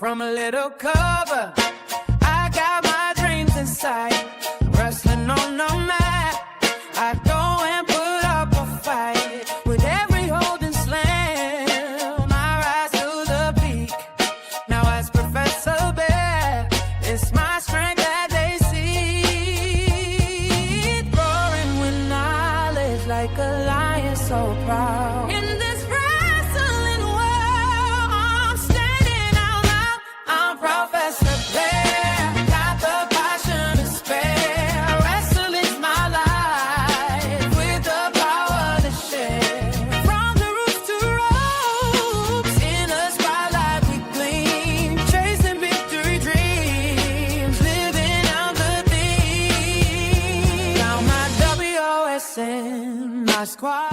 from a little cover. I got my dreams in sight, wrestling on the mat. I go and put up a fight with every hold and slam. I rise to the peak. Now as Professor Bear, it's my strength that they see. Roaring with knowledge like a lion so proud. In this wrestling world, I'm standing out loud. I'm Professor Bear, got the passion to spare. Wrestling's my life with the power to share. From the roots to ropes, in the spotlight we gleam, chasing victory dreams, living out the theme. Now my WOSN, my squad.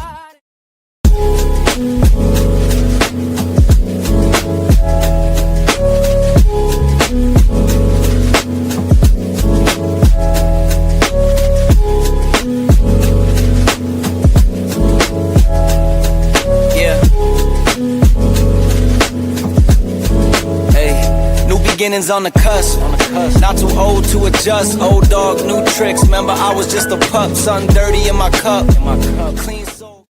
Yeah. Hey, new beginnings on the cusp. Not too old to adjust. Old dog, new tricks. Remember, I was just a pup. Something dirty in my cup. Clean soul.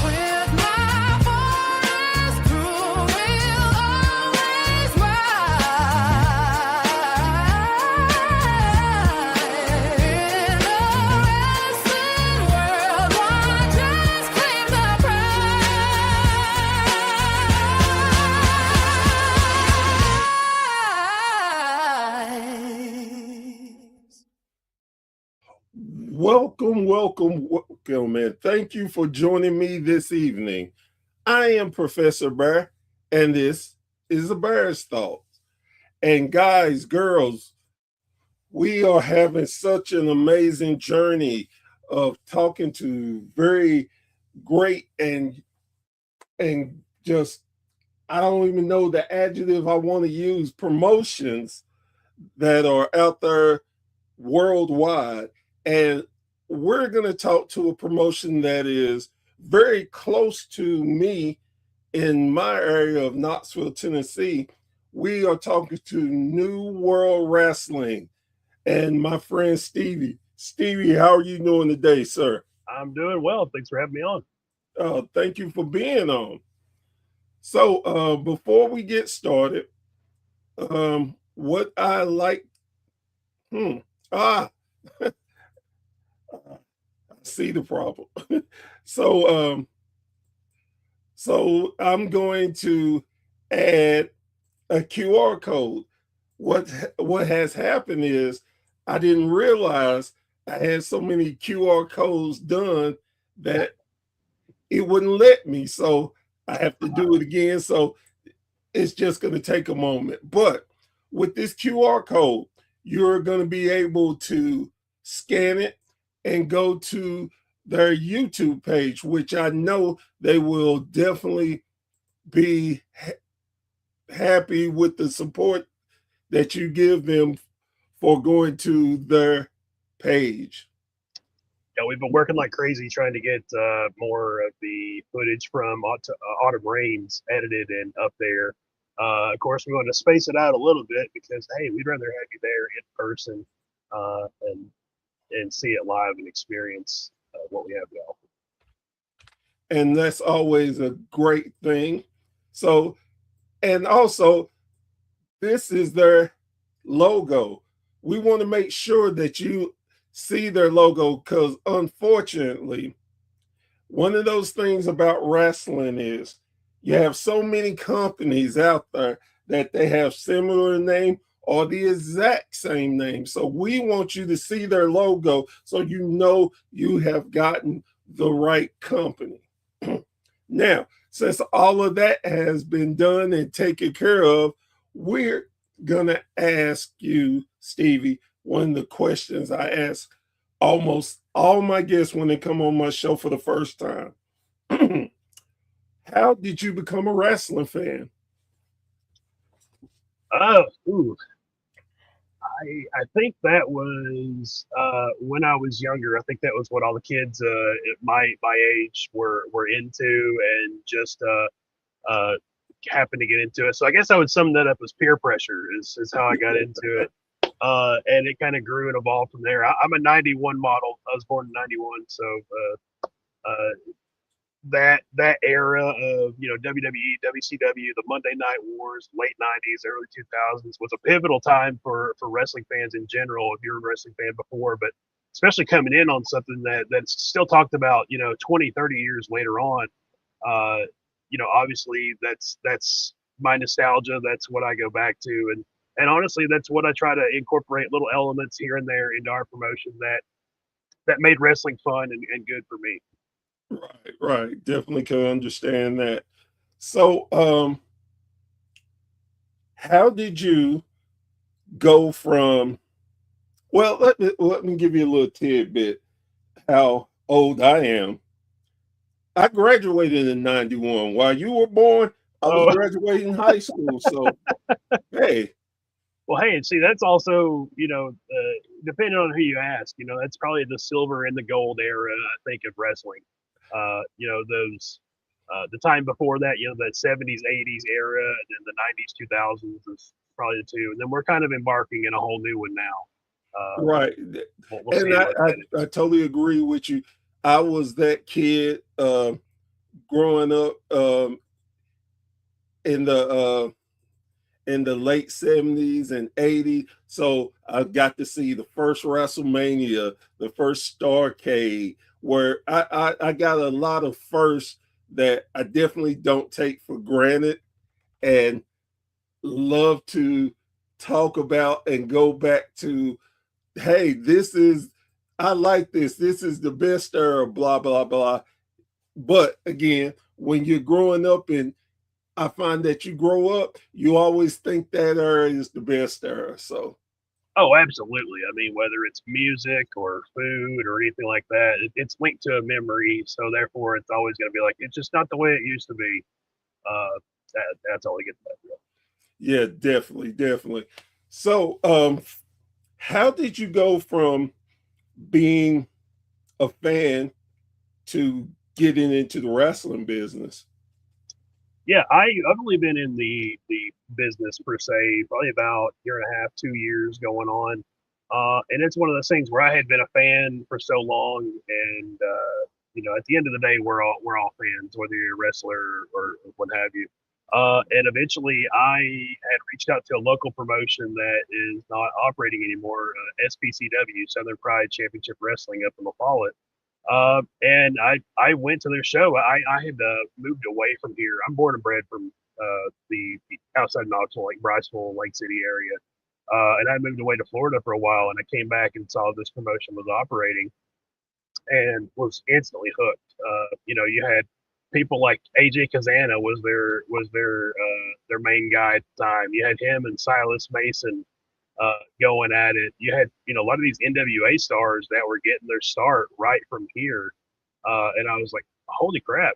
With my forest crew, we'll always ride. In the wrestling world, one just claim the prize. Welcome, man. Thank you for joining me this evening. I am Professor Bear, and this is the Bear's Thoughts. And guys, girls, we are having such an amazing journey of talking to very great and just, I don't even know the adjective I want to use, promotions that are out there worldwide. And we're going to talk to a promotion that is very close to me in my area of Knoxville, Tennessee. We are talking to New World Wrestling and my friend Stevie. Stevie, how are you doing today, sir? I'm doing well. Thanks for having me on. Thank you for being on. So before we get started, what I like, I see the problem. So I'm going to add a QR code. What has happened is I didn't realize I had so many QR codes done that it wouldn't let me. So I have to do it again. So it's just going to take a moment. But with this QR code, you're going to be able to scan it and go to their YouTube page, which I know they will definitely be happy with the support that you give them for going to their page. Yeah, we've been working like crazy trying to get more of the footage from Autumn Rains edited and up there. Of course, we want to space it out a little bit because, hey, we'd rather have you there in person and see it live and experience what we have to offer. And that's always a great thing. So, and also, this is their logo. We want to make sure that you see their logo because, unfortunately, one of those things about wrestling is you have so many companies out there that they have similar name or the exact same name. So we want you to see their logo so you know you have gotten the right company. Now, since all of that has been done and taken care of, we're going to ask you, Stevie, one of the questions I ask almost all my guests when they come on my show for the first time. How did you become a wrestling fan? I think that was when I was younger. I think that was what all the kids at my age were into, and just happened to get into it. So I guess I would sum that up as peer pressure is how I got into it. And it kind of grew and evolved from there. I'm a 91 model. I was born in 91. So uh, that era of, WWE, WCW, the Monday Night Wars, late 90s, early 2000s was a pivotal time for wrestling fans in general. If you're a wrestling fan before, but especially coming in on something that's still talked about, 20, 30 years later on. Uh, Obviously that's my nostalgia. That's what I go back to, and honestly, that's what I try to incorporate little elements here and there into our promotion that made wrestling fun and good for me. Right, right. Definitely can understand that. So, how did you go from, well, let me give you a little tidbit how old I am. I graduated in 91. While you were born, I was Oh, graduating high school. So, hey, well, hey, and see, that's also, depending on who you ask, that's probably the silver and the gold era, I think, of wrestling. Those, the time before that, the 70s, 80s era, and then the 90s, 2000s is probably the two. And then we're kind of embarking in a whole new one now. right. We'll And see I, what I, that I is. totally agree with you. I was that kid growing up in the in the late 70s and 80s. So I got to see the first WrestleMania, the first Starcade, where I got a lot of firsts that I definitely don't take for granted and love to talk about and go back to, hey, I like this. This is the best era, blah, blah, blah. But again, when you're growing up and I find that you grow up, you always think that era is the best era. So Oh, absolutely. I mean, whether it's music or food or anything like that, it's linked to a memory. So therefore, it's always going to be like, it's just not the way it used to be. That's all I get to that. Real. yeah, definitely, definitely. So how did you go from being a fan to getting into the wrestling business? Yeah, I've only been in the business per se, probably about a year and a half, 2 years going on. And it's one of those things where I had been a fan for so long, and at the end of the day, we're all fans, whether you're a wrestler or what have you. And eventually, I had reached out to a local promotion that is not operating anymore, SPCW, Southern Pride Championship Wrestling up in La Follette. And I went to their show. I had moved away from here. I'm born and bred from the outside Knoxville, like Bryceville, Lake City area. And I moved away to Florida for a while, and I came back and saw this promotion was operating, and was instantly hooked. You had people like AJ Kazana was their main guy at the time. You had him and Silas Mason going at it. You had a lot of these NWA stars that were getting their start right from here, and I was like, holy crap,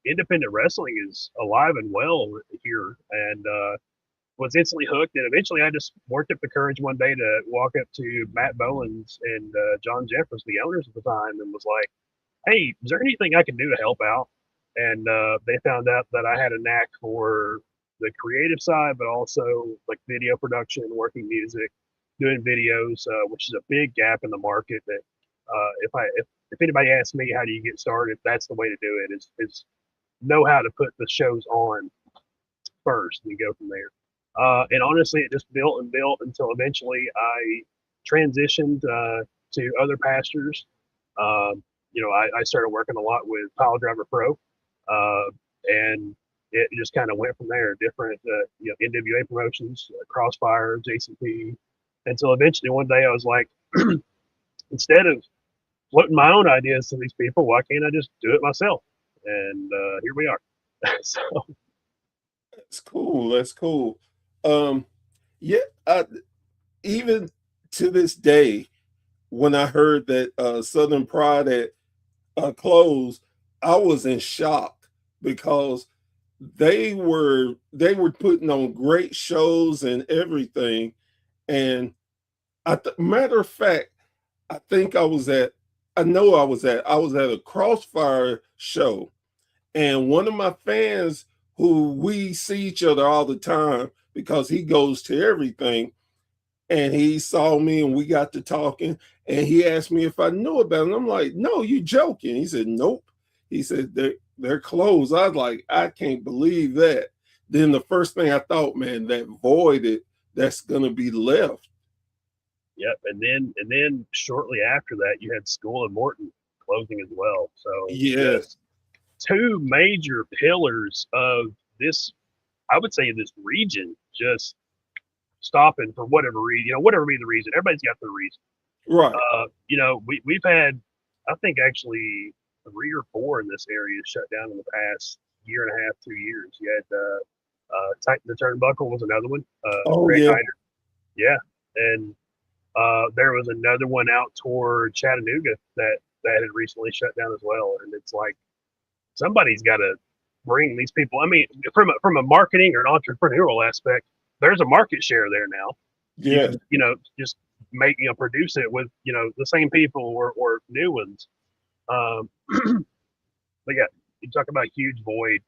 independent wrestling is alive and well here, and was instantly hooked. And eventually, I just worked up the courage one day to walk up to Matt Bowens and John Jeffers, the owners at the time, and was like, hey, is there anything I can do to help out? And they found out that I had a knack for the creative side, but also like video production, working music, doing videos, which is a big gap in the market. That if anybody asks me how do you get started, that's the way to do it. Is know how to put the shows on first and go from there. And honestly, it just built and built until eventually I transitioned to other pastures. I started working a lot with Pile Driver Pro, and it just kind of went from there. Different, NWA promotions, Crossfire, JCP, until eventually one day I was like, instead of floating my own ideas to these people, why can't I just do it myself? And here we are. So, That's cool. That's cool. Um, yeah, even to this day, when I heard that Southern Pride had closed, I was in shock because they were putting on great shows and everything, and Matter of fact, I think I know I was at a Crossfire show, and one of my fans who we see each other all the time because he goes to everything, and he saw me and we got to talking, and he asked me if I knew about it. And I'm like, no, you joking. He said, nope. He said, they're closed. I was like, I can't believe that. Then the first thing I thought, man, that void that's gonna be left. Yep. And then shortly after that, you had School in Morton closing as well. So Yes, just two major pillars of this, I would say, this region just stopping for whatever reason, whatever be the reason. Everybody's got their reason. right. We've had, I think, actually 3 or 4 in this area shut down in the past year and a half, 2 years. You had Tighten the Turnbuckle was another one. Oh Greg yeah, Hyder, yeah, and there was another one out toward Chattanooga that had recently shut down as well. And it's like somebody's got to bring these people. I mean, from a marketing or an entrepreneurial aspect, there's a market share there now. You yes, can just make produce it with the same people or new ones. Um, but yeah, you talk about huge void,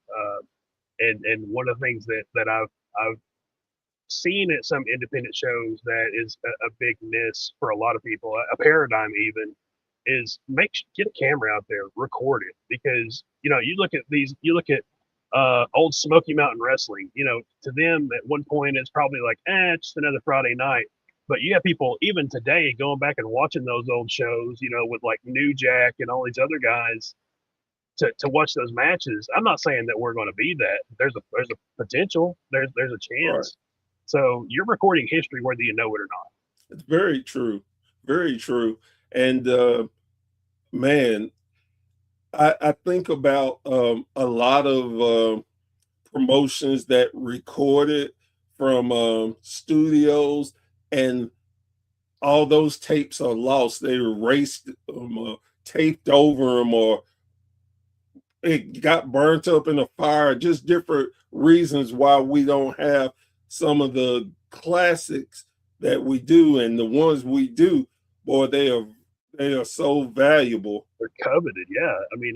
and one of the things that I've seen at some independent shows that is a big miss for a lot of people, a paradigm even, is get a camera out there, record it, because you look at old Smoky Mountain Wrestling. To them at one point it's probably like, it's just another Friday night. But you have people even today going back and watching those old shows, with like New Jack and all these other guys to watch those matches. I'm not saying that we're going to be that. There's a potential. There's a right. chance. So you're recording history whether you know it or not. It's very true, very true. And man, I think about a lot of promotions that recorded from studios, and all those tapes are lost. They erased them, taped over them, or it got burnt up in a fire. Just different reasons why we don't have some of the classics that we do, and the ones we do, boy, they are so valuable. They're coveted. Yeah. I mean,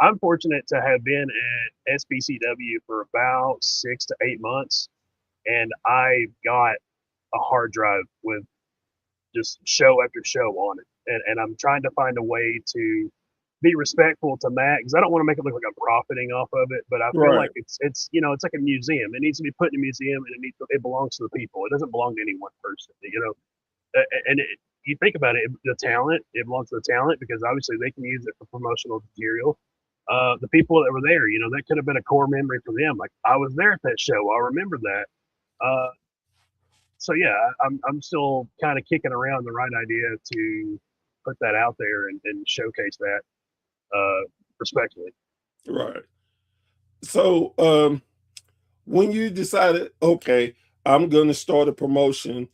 I'm fortunate to have been at SBCW for about 6 to 8 months, and I got a hard drive with just show after show on it. And I'm trying to find a way to be respectful to Matt, because I don't want to make it look like I'm profiting off of it, but I feel Right, like it's like a museum. It needs to be put in a museum, and it belongs to the people. It doesn't belong to any one person. And you think about it, the talent, it belongs to the talent, because obviously they can use it for promotional material. The people that were there, that could have been a core memory for them. Like, I was there at that show. I remember that. Uh, so yeah, I'm still kind of kicking around the right idea to put that out there and showcase that respectfully. right. So when you decided, okay, I'm going to start a promotion,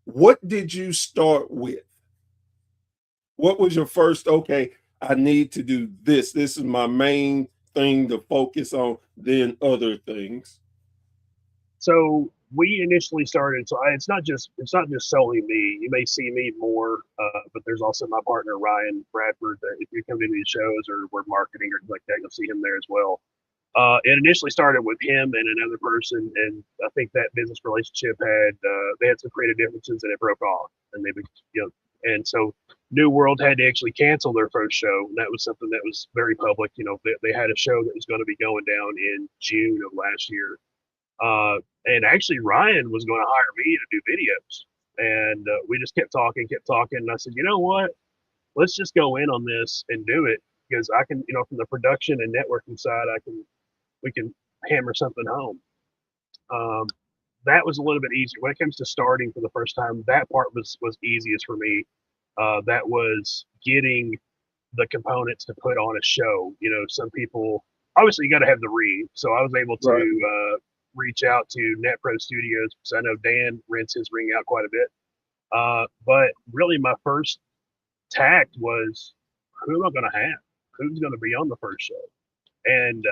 what did you start with? What was your first, okay, I need to do this. This is my main thing to focus on, then other things. So we initially started. So it's not just solely me. You may see me more, but there's also my partner Ryan Bradford. That if you come to these shows or we're marketing or like that, you'll see him there as well. It initially started with him and another person, and I think that business relationship they had some creative differences, and it broke off, and and so New World had to actually cancel their first show, and that was something that was very public. They had a show that was going to be going down in June of last year, and actually Ryan was going to hire me to do videos, and we just kept talking, and I said, you know what, let's just go in on this and do it, because I can, from the production and networking side, we can hammer something home. Um, that was a little bit easier when it comes to starting for the first time. That part was easiest for me. That was getting the components to put on a show. Some people, obviously you got to have the ring. So I was able Right. to reach out to Net Pro Studios, because I know Dan rents his ring out quite a bit. But really, my first tact was, who am I going to have? Who's going to be on the first show? And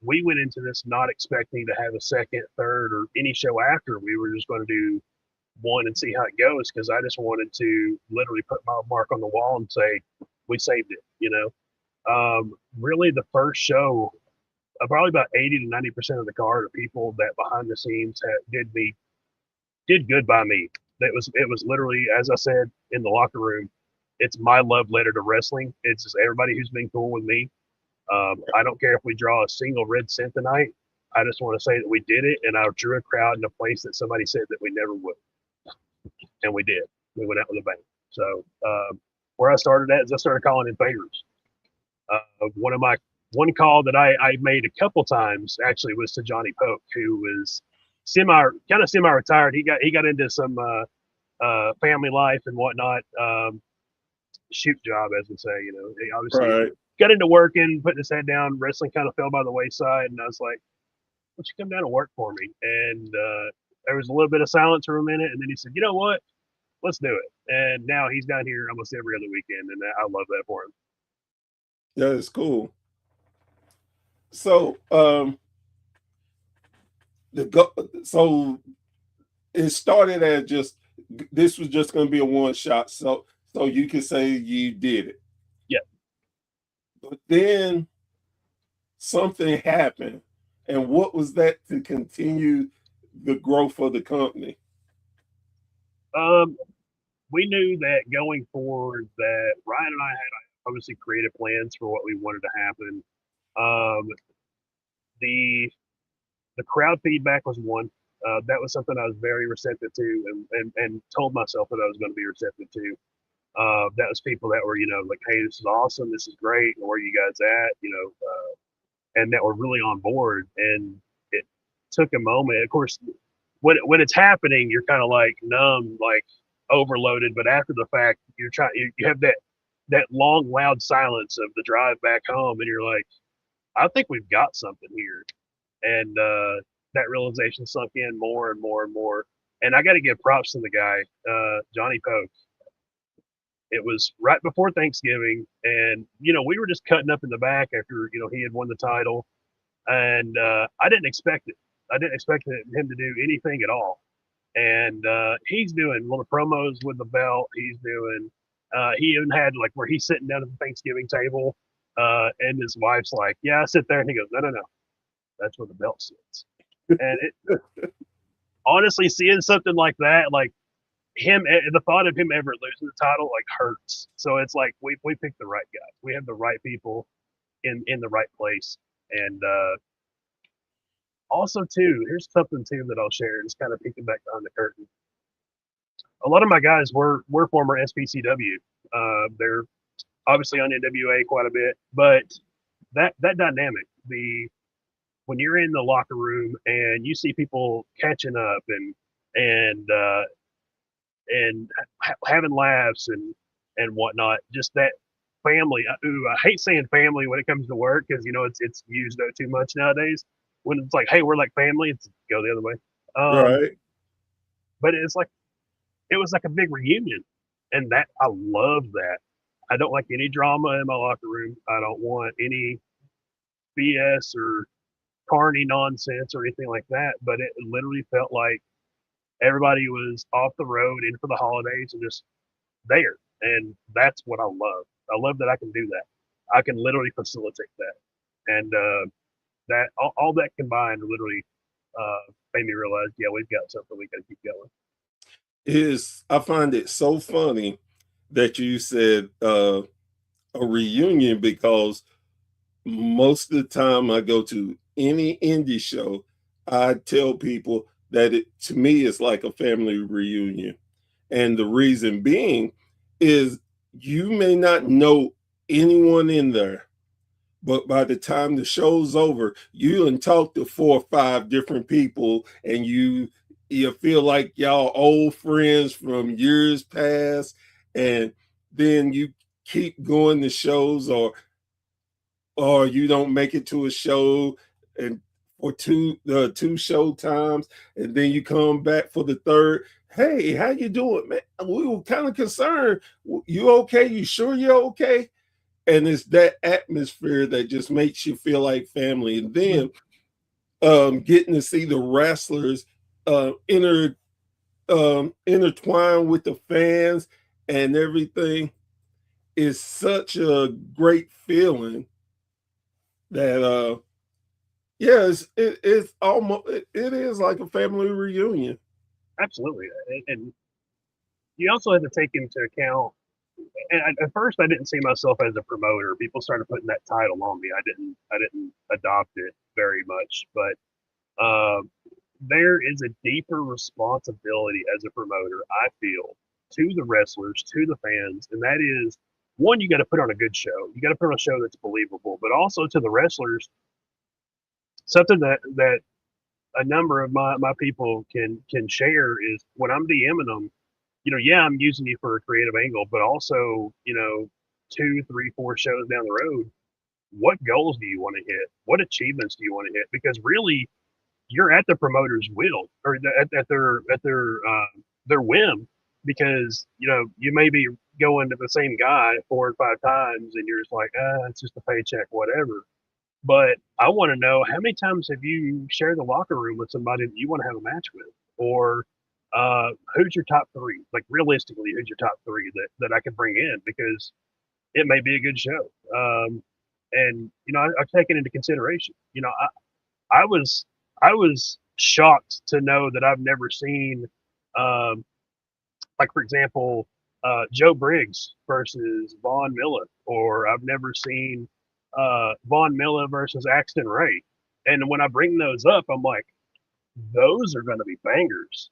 we went into this not expecting to have a second, third, or any show after. We were just going to do one and see how it goes because I just wanted to literally put my mark on the wall and say we saved it. Really, the first show, probably about 80 to 90% of the card of people that behind the scenes did good by me. It was literally, as I said in the locker room, it's my love letter to wrestling. It's just everybody who's been cool with me. I don't care if we draw a single red cent tonight. I just want to say that we did it, and I drew a crowd in a place that somebody said that we never would, and we did. We went out with a bang. So where I started at is I started calling in favors. One call that I made a couple times actually was to Johnny Poke, who was semi retired. He got into some family life and whatnot. Shoot job, as we say. He obviously got into working, putting his head down. Wrestling kind of fell by the wayside, and I was like, "Why don't you come down and work for me?" And there was a little bit of silence for a minute, and then he said, "You know what? Let's do it." And now he's down here almost every other weekend, and I love that for him. Yeah, it's cool. So, so it started as just this was just going to be a one shot. So you can say you did it. Yeah. But then something happened, and what was that to continue the growth of the company? We knew that going forward that Ryan and I had obviously created plans for what we wanted to happen. The crowd feedback was one. That was something I was very receptive to, and told myself that I was going to be receptive to. That was people that were, like, "Hey, this is awesome, this is great. Where are you guys at?" And that were really on board. And it took a moment. Of course, when it's happening, you're kind of like numb, like overloaded. But after the fact, you have that long, loud silence of the drive back home, and you're like, I think we've got something here. And that realization sunk in more and more and more. And I got to give props to the guy, Johnny Poke. It was right before Thanksgiving, and we were just cutting up in the back after he had won the title, and I didn't expect it. I didn't expect him to do anything at all. And he's doing little promos with the belt. He's doing. He even had like where he's sitting down at the Thanksgiving table, and his wife's like, "Yeah, I sit there," and he goes, "No, that's where the belt sits." And honestly, seeing something like that, like the thought of him ever losing the title, like hurts. So it's like we picked the right guy. We have the right people in the right place. And also too, here's something too that I'll share. Just kind of peeking back behind the curtain. A lot of my guys were former SPCW. They're obviously on NWA quite a bit, but that dynamic, when you're in the locker room and you see people catching up and having laughs and whatnot, just that family. I hate saying family when it comes to work because it's used too much nowadays. When it's like, hey, we're like family, it's go the other way. Right. But it was like a big reunion, and that I love that. I don't like any drama in my locker room. I don't want any BS or carny nonsense or anything like that. But it literally felt like everybody was off the road in for the holidays and just there. And that's what I love. I love that I can do that. I can literally facilitate that. And that all that combined literally made me realize, yeah, we've got something we got to keep going. I find it so funny that you said a reunion because most of the time I go to any indie show, I tell people that to me it's like a family reunion. And the reason being is you may not know anyone in there, but by the time the show's over, you can talk to 4 or 5 different people, and you feel like y'all old friends from years past, and then you keep going to shows, or you don't make it to a show and for two show times, and then you come back for the third. Hey, how you doing, man? We were kind of concerned. You okay? You sure you're okay? And it's that atmosphere that just makes you feel like family. And then getting to see the wrestlers intertwined with the fans and everything is such a great feeling that yeah, it's almost it is like a family reunion. Absolutely. And you also have to take into account, and at first I didn't see myself as a promoter. People started putting that title on me. I didn't adopt it very much, but there is a deeper responsibility as a promoter, I feel, to the wrestlers, to the fans, and that is one, you got to put on a good show. You got to put on a show that's believable, but also to the wrestlers, something that a number of my people can share is when I'm DMing them, yeah, I'm using you for a creative angle, but also, two, three, four shows down the road, what goals do you want to hit? What achievements do you want to hit? Because really, you're at the promoter's will or at their whim, because you may be going to the same guy 4 or 5 times, and you're just like, it's just a paycheck, whatever. But I want to know, how many times have you shared the locker room with somebody that you want to have a match with, or who's your top three? Like realistically, who's your top three that I could bring in, because it may be a good show. And I've taken into consideration. I was I was shocked to know that I've never seen, um, like for example, Joe Briggs versus Von Miller, or I've never seen Von Miller versus Axton Ray. And when I bring those up, I'm like, those are going to be bangers,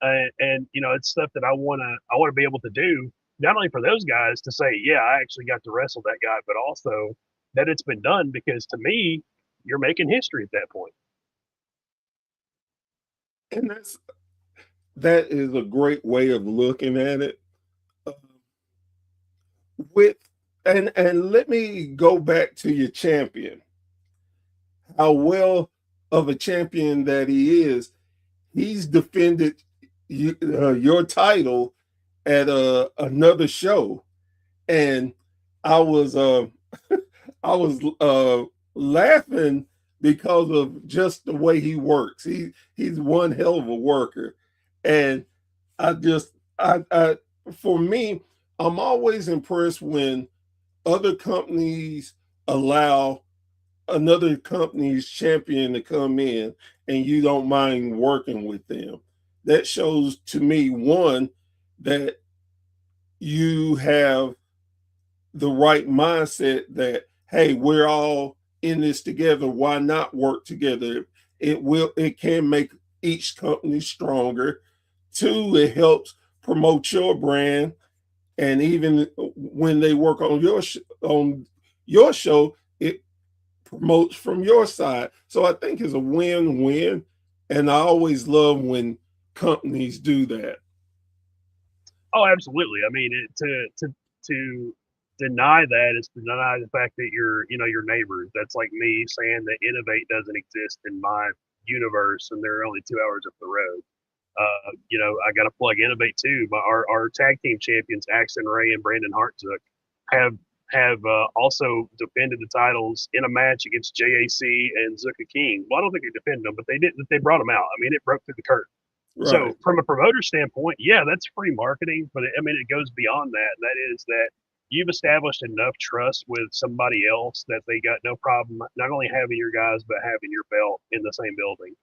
and it's stuff that I want to be able to do, not only for those guys to say, yeah, I actually got to wrestle that guy, but also that it's been done, because to me, you're making history at that point. And that is a great way of looking at it. Uh, with and let me go back to your champion. How well of a champion that he is. He's defended your title at another show, and I was I was laughing because of just the way he works. He's one hell of a worker, and I just I for me, I'm always impressed when other companies allow another company's champion to come in and you don't mind working with them. That shows to me, one, that you have the right mindset that, hey, we're all in this together. Why not work together? It can make each company stronger. Two, it helps promote your brand. And even when they work on on your show, it promotes from your side. So I think it's a win-win. And I always love when companies do that. Oh, absolutely. I mean, to deny that is to deny the fact that you're neighbors. That's like me saying that Innovate doesn't exist in my universe, and they're only 2 hours up the road. I got to plug Innovate too. Our tag team champions, Axon Ray and Brandon Hartsook, have also defended the titles in a match against JAC and Zuka King. Well, I don't think they defended them, but they did. They brought them out. I mean, it broke through the curtain. Right. So from a promoter standpoint, yeah, that's free marketing, but I mean, it goes beyond that. And that is that you've established enough trust with somebody else that they got no problem not only having your guys, but having your belt in the same building.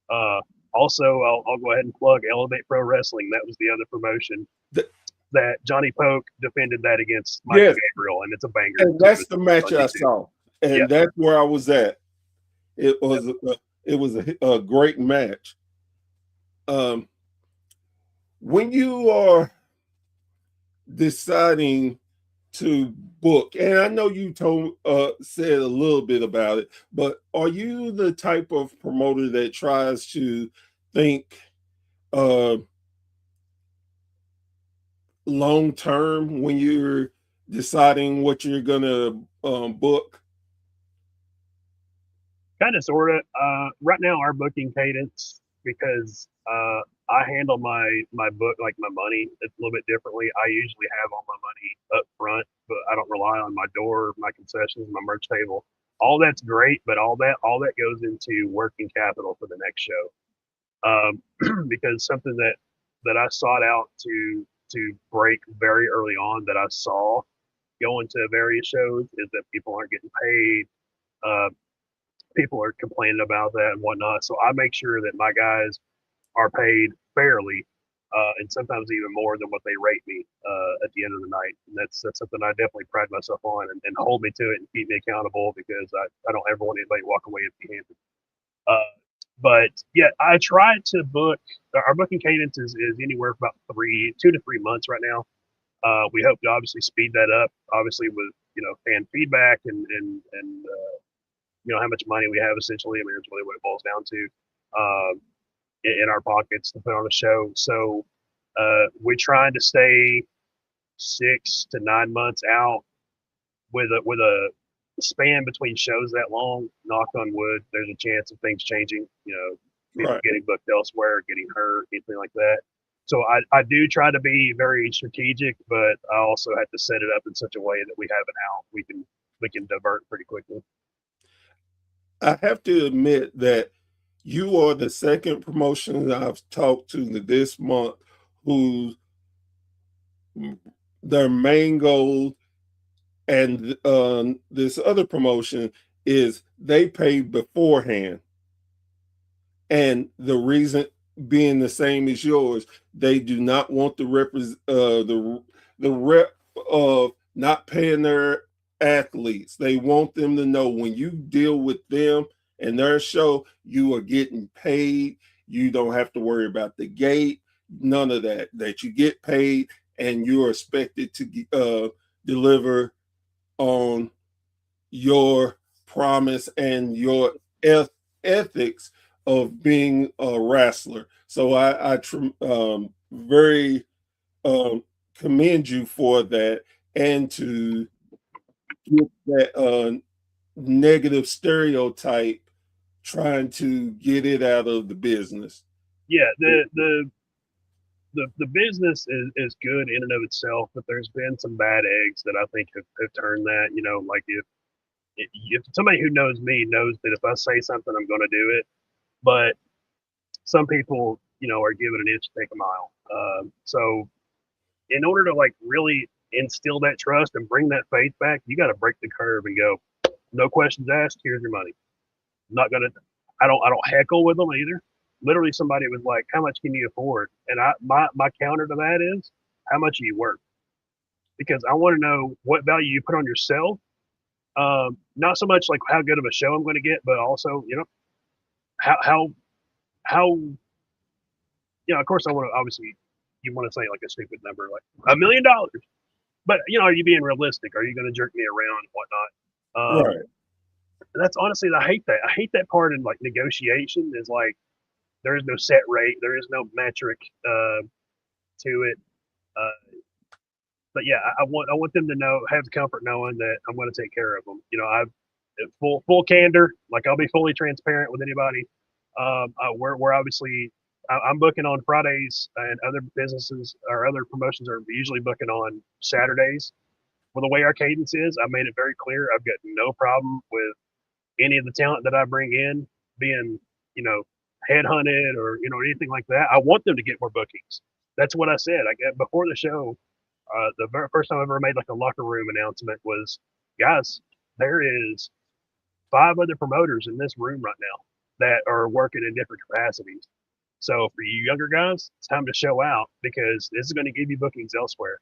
Uh, Also, I'll go ahead and plug Elevate Pro Wrestling. That was the other promotion that Johnny Poke defended that against Michael Yes. Gabriel, and it's a banger. And that's the match I saw. And Yeah. that's where I was at. It was a great match. When you are deciding to book, and I know you said a little bit about it, but are you the type of promoter that tries to think uh long term when you're deciding what you're gonna book? Kind of, sort of. Right now, our booking cadence, because I handle my book, like my money, it's a little bit differently. I usually have all my money up front, but I don't rely on my door, my concessions, my merch table. All that's great, but all that goes into working capital for the next show. Because something that that I sought out to break very early on that I saw going to various shows is that people aren't getting paid. Uh, People are complaining about that and whatnot. So I make sure that my guys are paid fairly, and sometimes even more than what they rate me at the end of the night. And that's something I definitely pride myself on and hold me to it and keep me accountable because I don't ever want anybody to walk away empty handed. But yeah, I try to book. Our booking cadence is anywhere from about 2 to 3 months right now. We hope to obviously speed that up, obviously with fan feedback and how much money we have essentially. I mean, that's really what it boils down to in our pockets to put on a show. So we're trying to stay 6 to 9 months out with a span between shows that long. Knock on wood, there's a chance of things changing. People Right. getting booked elsewhere, getting hurt, anything like that. So I do try to be very strategic, but I also have to set it up in such a way that we have an out. We can divert pretty quickly. I have to admit that you are the second promotion I've talked to this month whose their main goal and this other promotion is they pay beforehand. And the reason being the same as yours, they do not want the rep of not paying their athletes. They want them to know when you deal with them and their show, you are getting paid. You don't have to worry about the gate, none of that. That you get paid and you're expected to deliver on your promise and your ethics of being a wrestler. So I very commend you for that and to get that negative stereotype, trying to get it out of the business. Yeah, the business is good in and of itself, but there's been some bad eggs that I think have turned that. Like if somebody who knows me knows that if I say something, I'm going to do it. But some people, are giving an inch to take a mile. So in order to like really instill that trust and bring that faith back, you got to break the curve and go, no questions asked. Here's your money. I'm not gonna. I don't heckle with them either. Literally, somebody was like, "How much can you afford?" And my counter to that is, "How much are you worth?" Because I want to know what value you put on yourself. Not so much like how good of a show I'm going to get, but also how how of course I want to obviously you want to say like a stupid number like $1 million, but are you being realistic? Are you going to jerk me around and whatnot? Right. That's honestly, I hate that. I hate that part in like negotiation is like there is no set rate, there is no metric to it. Uh, but yeah, I want them to have the comfort knowing that I'm going to take care of them. I've full candor, like I'll be fully transparent with anybody. We're obviously I'm booking on Fridays, and other businesses or other promotions are usually booking on Saturdays. Well, the way our cadence is, I made it very clear. I've got no problem with any of the talent that I bring in being, headhunted or anything like that. I want them to get more bookings. That's what I said. I get before the show. The very first time I ever made like a locker room announcement was, guys, there is 5 other promoters in this room right now that are working in different capacities. So for you younger guys, it's time to show out because this is going to give you bookings elsewhere.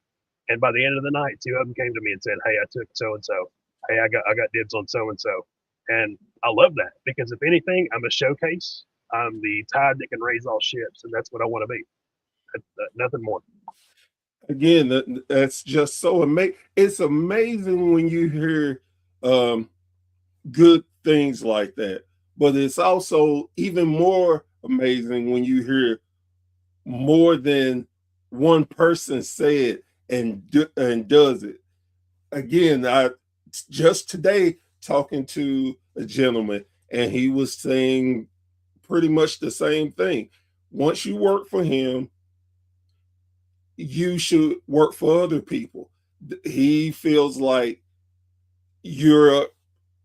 And by the end of the night, 2 of them came to me and said, "Hey, I took so and so. Hey, I got dibs on so and so." And I love that because if anything, I'm a showcase. I'm the tide that can raise all ships, and that's what I want to be. Nothing more. Again, that's just so amazing. It's amazing when you hear good things like that, but it's also even more amazing when you hear more than one person say it and does it. Again, I just today talking to a gentleman, and he was saying pretty much the same thing. Once you work for him, you should work for other people. He feels like you're,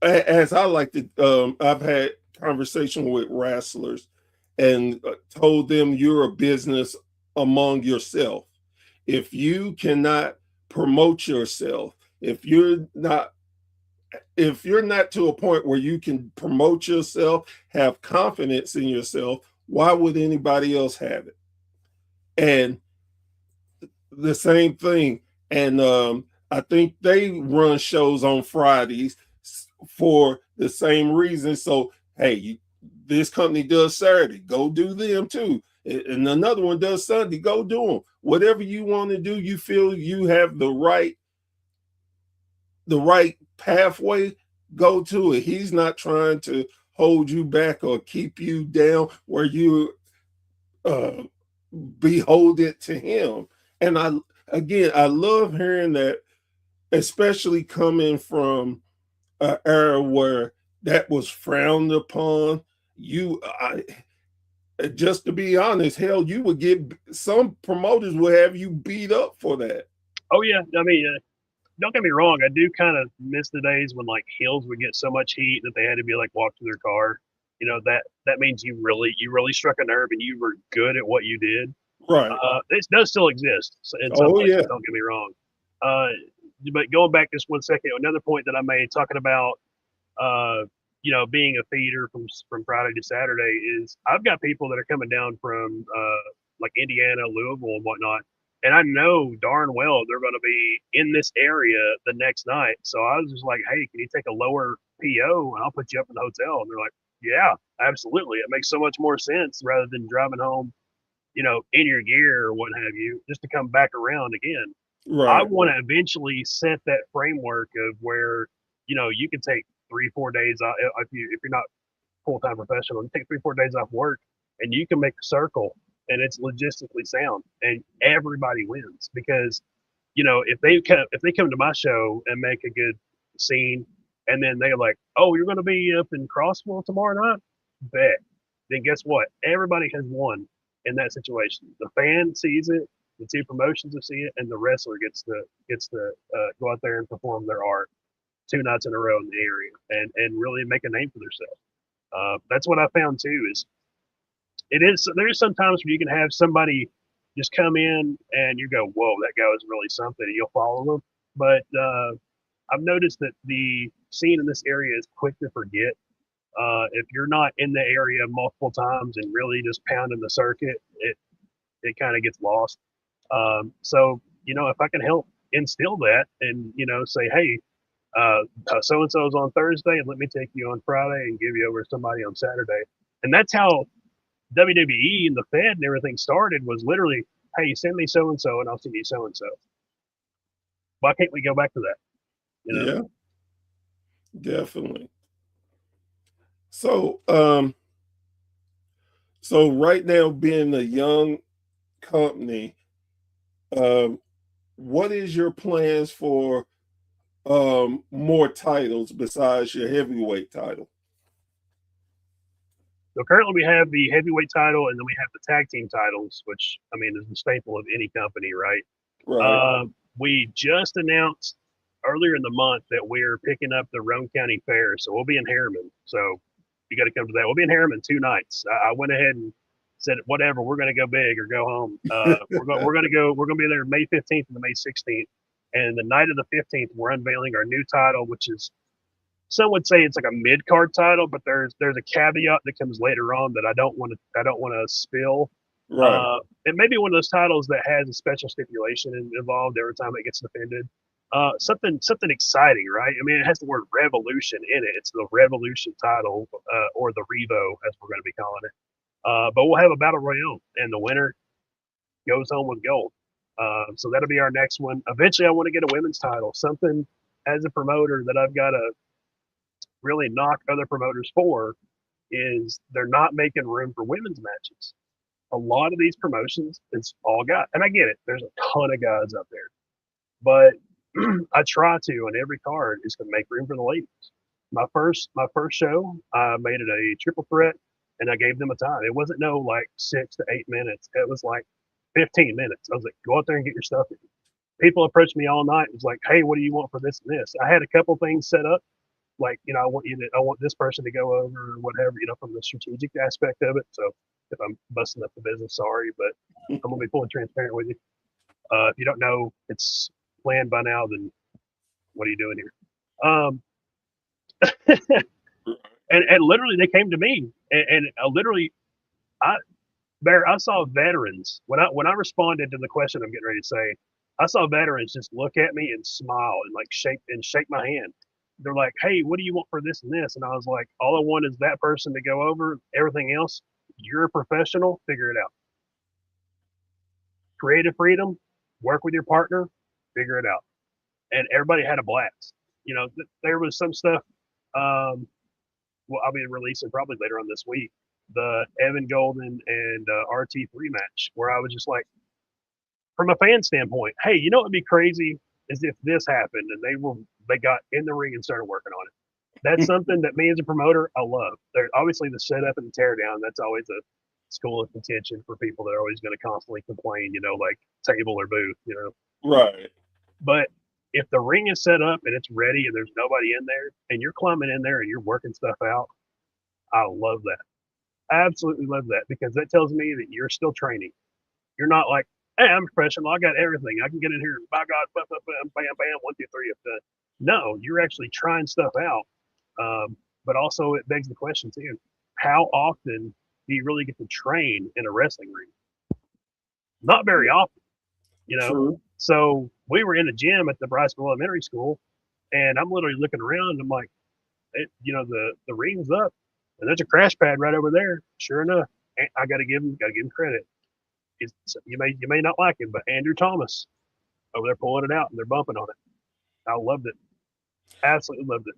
as I like to, I've had conversation with wrestlers and told them you're a business among yourself. If you cannot promote yourself, if you're not to a point where you can promote yourself, have confidence in yourself, why would anybody else have it? And the same thing. And I think they run shows on Fridays for the same reason. So, hey, this company does Saturday, go do them too. And another one does Sunday, go do them. Whatever you want to do, you feel you have the right pathway, go to it. He's not trying to hold you back or keep you down where you uh, beholden to him. And I love hearing that, especially coming from an era where that was frowned upon. Just to be honest, hell, you would get, some promoters would have you beat up for that. Oh yeah, I mean, don't get me wrong. I do kind of miss the days when like heels would get so much heat that they had to be like walked to their car. You know, that means you really struck a nerve and you were good at what you did. Right. It does still exist in some Oh places. yeah. Don't get me wrong. Uh, but going back just one second, another point that I made talking about uh, being a feeder from Friday to Saturday is I've got people that are coming down from like Indiana, Louisville, and whatnot, and I know darn well they're going to be in this area the next night. So I was just like, hey, can you take a lower PO and I'll put you up in the hotel? And they're like, yeah, absolutely. It makes so much more sense rather than driving home, in your gear or what have you, just to come back around again. I Right. want to eventually set that framework of where, you can take 3, 4 days off if you're not full time professional. You take 3, 4 days off work, and you can make a circle, and it's logistically sound, and everybody wins because if they come to my show and make a good scene, and then they're like, oh, you're going to be up in Crossville tomorrow night, bet. Then guess what? Everybody has won in that situation. The fan sees it, the two promotions will see it, and the wrestler gets to go out there and perform their art 2 nights in a row in the area and really make a name for themselves. That's what I found too. There's sometimes where you can have somebody just come in and you go, whoa, that guy was really something, and you'll follow them. But I've noticed that the scene in this area is quick to forget. If you're not in the area multiple times and really just pounding the circuit, it kind of gets lost. So if I can help instill that and say, hey, so and so's on Thursday, and let me take you on Friday and give you over to somebody on Saturday. And that's how WWE and the Fed and everything started. Was literally, hey, send me so and so, and I'll send you so and so. Why can't we go back to that? Yeah, definitely. So, so right now, being a young company, um, what is your plans for more titles besides your heavyweight title? So currently we have the heavyweight title, and then we have the tag team titles, which I mean is the staple of any company, right? Right. We just announced earlier in the month that we're picking up the Roane County Fair, so we'll be in Harriman. So you got to come to that. We'll be in Harriman 2 nights. I went ahead and said, whatever, we're going to go big or go home. We're going to be there May 15th and the May 16th, and the night of the 15th, we're unveiling our new title, which is, some would say it's like a mid card title, but there's a caveat that comes later on that I don't want to spill. Right. It may be one of those titles that has a special stipulation involved every time it gets defended. Something exciting, right? I mean, it has the word revolution in it. It's the revolution title, or the Revo, as we're going to be calling it. But we'll have a battle royale, and the winner goes home with gold. So that'll be our next one. Eventually, I want to get a women's title. Something as a promoter that I've got to really knock other promoters for is they're not making room for women's matches. A lot of these promotions, it's all guys, and I get it. There's a ton of guys out there, but I try to on every card is to make room for the ladies. My first show, I made it a triple threat, and I gave them a time. It wasn't no like 6 to 8 minutes. It was like 15 minutes. I was like, go out there and get your stuff in. People approached me all night. It was like, hey, what do you want for this and this? I had a couple things set up, like I want this person to go over or whatever, from the strategic aspect of it. So if I'm busting up the business, sorry, but I'm gonna be fully transparent with you. If you don't know it's planned by now, then what are you doing here? And literally they came to me and literally I Bear, I saw veterans when I responded to the question I'm getting ready to say, I saw veterans just look at me and smile and like shake my hand. They're like, "Hey, what do you want for this and this?" And I was like, "All I want is that person to go over. Everything else, you're a professional. Figure it out. Creative freedom. Work with your partner. Figure it out." And everybody had a blast. There was some stuff. Well, I'll be releasing probably later on this week the Evan Golden and RT3 match where I was just like, from a fan standpoint, hey, you know what would be crazy is if this happened and they got in the ring and started working on it. That's something that me as a promoter, I love. There's obviously the setup and the tear down. That's always a school of contention for people that are always going to constantly complain, like table or booth. Right. But if the ring is set up and it's ready and there's nobody in there and you're climbing in there and you're working stuff out, I love that. I absolutely love that because that tells me that you're still training. You're not like, hey, I'm a professional. I got everything. I can get in here. By God, bam, bam, bam, bam, bam, 1, 2, 3, I'm done. No, you're actually trying stuff out. But also, it begs the question too: how often do you really get to train in a wrestling ring? Not very often. True. So we were in a gym at the Bryceville Elementary School, and I'm literally looking around. And I'm like, the ring's up, and there's a crash pad right over there. Sure enough, I got to give him credit. You may not like him, but Andrew Thomas over there pulling it out, and they're bumping on it. I loved it, absolutely loved it.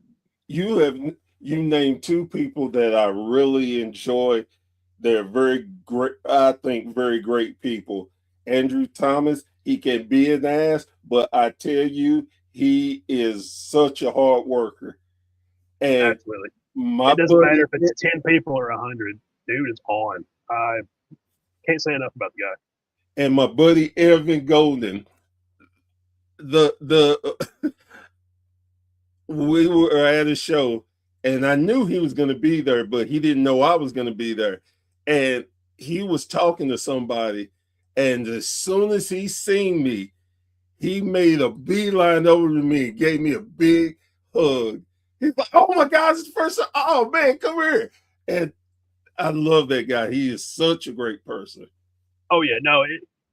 You named two people that I really enjoy. They're very great, I think, very great people. Andrew Thomas, he can be an ass, but I tell you, he is such a hard worker. And Absolutely, it doesn't matter if it's 10 people or 100. Dude is on. I can't say enough about the guy. And my buddy Evan Golden, the we were at a show and I knew he was going to be there, but he didn't know I was going to be there. And he was talking to somebody, and as soon as he seen me, he made a beeline over to me and gave me a big hug. He's like, "Oh my God, it's the first time. Oh man, come here." And I love that guy. He is such a great person. Oh yeah, no,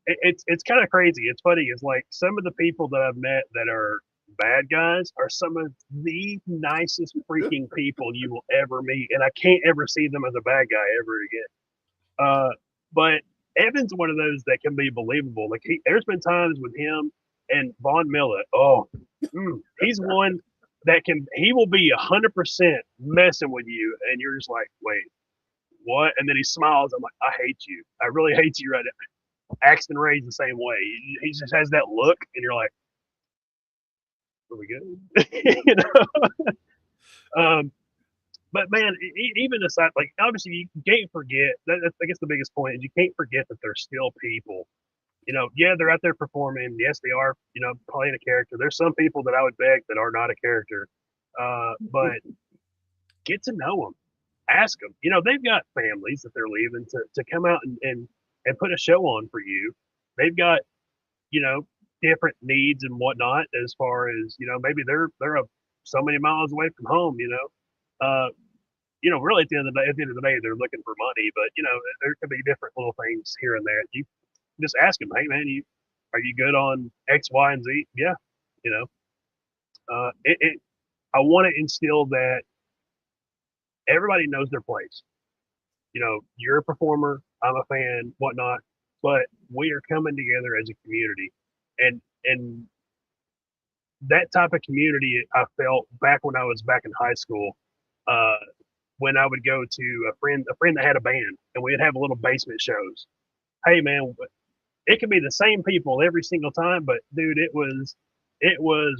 it's kind of crazy. It's funny. It's like some of the people that I've met that are bad guys are some of the nicest freaking people you will ever meet, and I can't ever see them as a bad guy ever again. But Evan's one of those that can be believable. Like there's been times with him and Von Miller. Oh, he's one that he will be 100% messing with you, and you're just like, wait, what? And then he smiles. I'm like, I hate you. I really hate you right now. Axton Ray's the same way. He just has that look, and you're like, are we good? But man, even aside, like obviously you can't forget. That's I guess the biggest point is you can't forget that they're still people. Yeah, they're out there performing. Yes, they are. Playing a character. There's some people that I would beg that are not a character. But get to know them. Ask them. They've got families that they're leaving to come out and put a show on for you. They've got different needs and whatnot as far as maybe they're so many miles away from home. Really at the end of the day, they're looking for money, but there could be different little things here and there. You just ask them, hey man, are you good on X, Y, and Z? Yeah, I want to instill that everybody knows their place. You're a performer, I'm a fan, whatnot, but we are coming together as a community, and that type of community I felt back when I was back in high school. When I would go to a friend that had a band, and we'd have little basement shows. Hey man, it could be the same people every single time, but dude, it was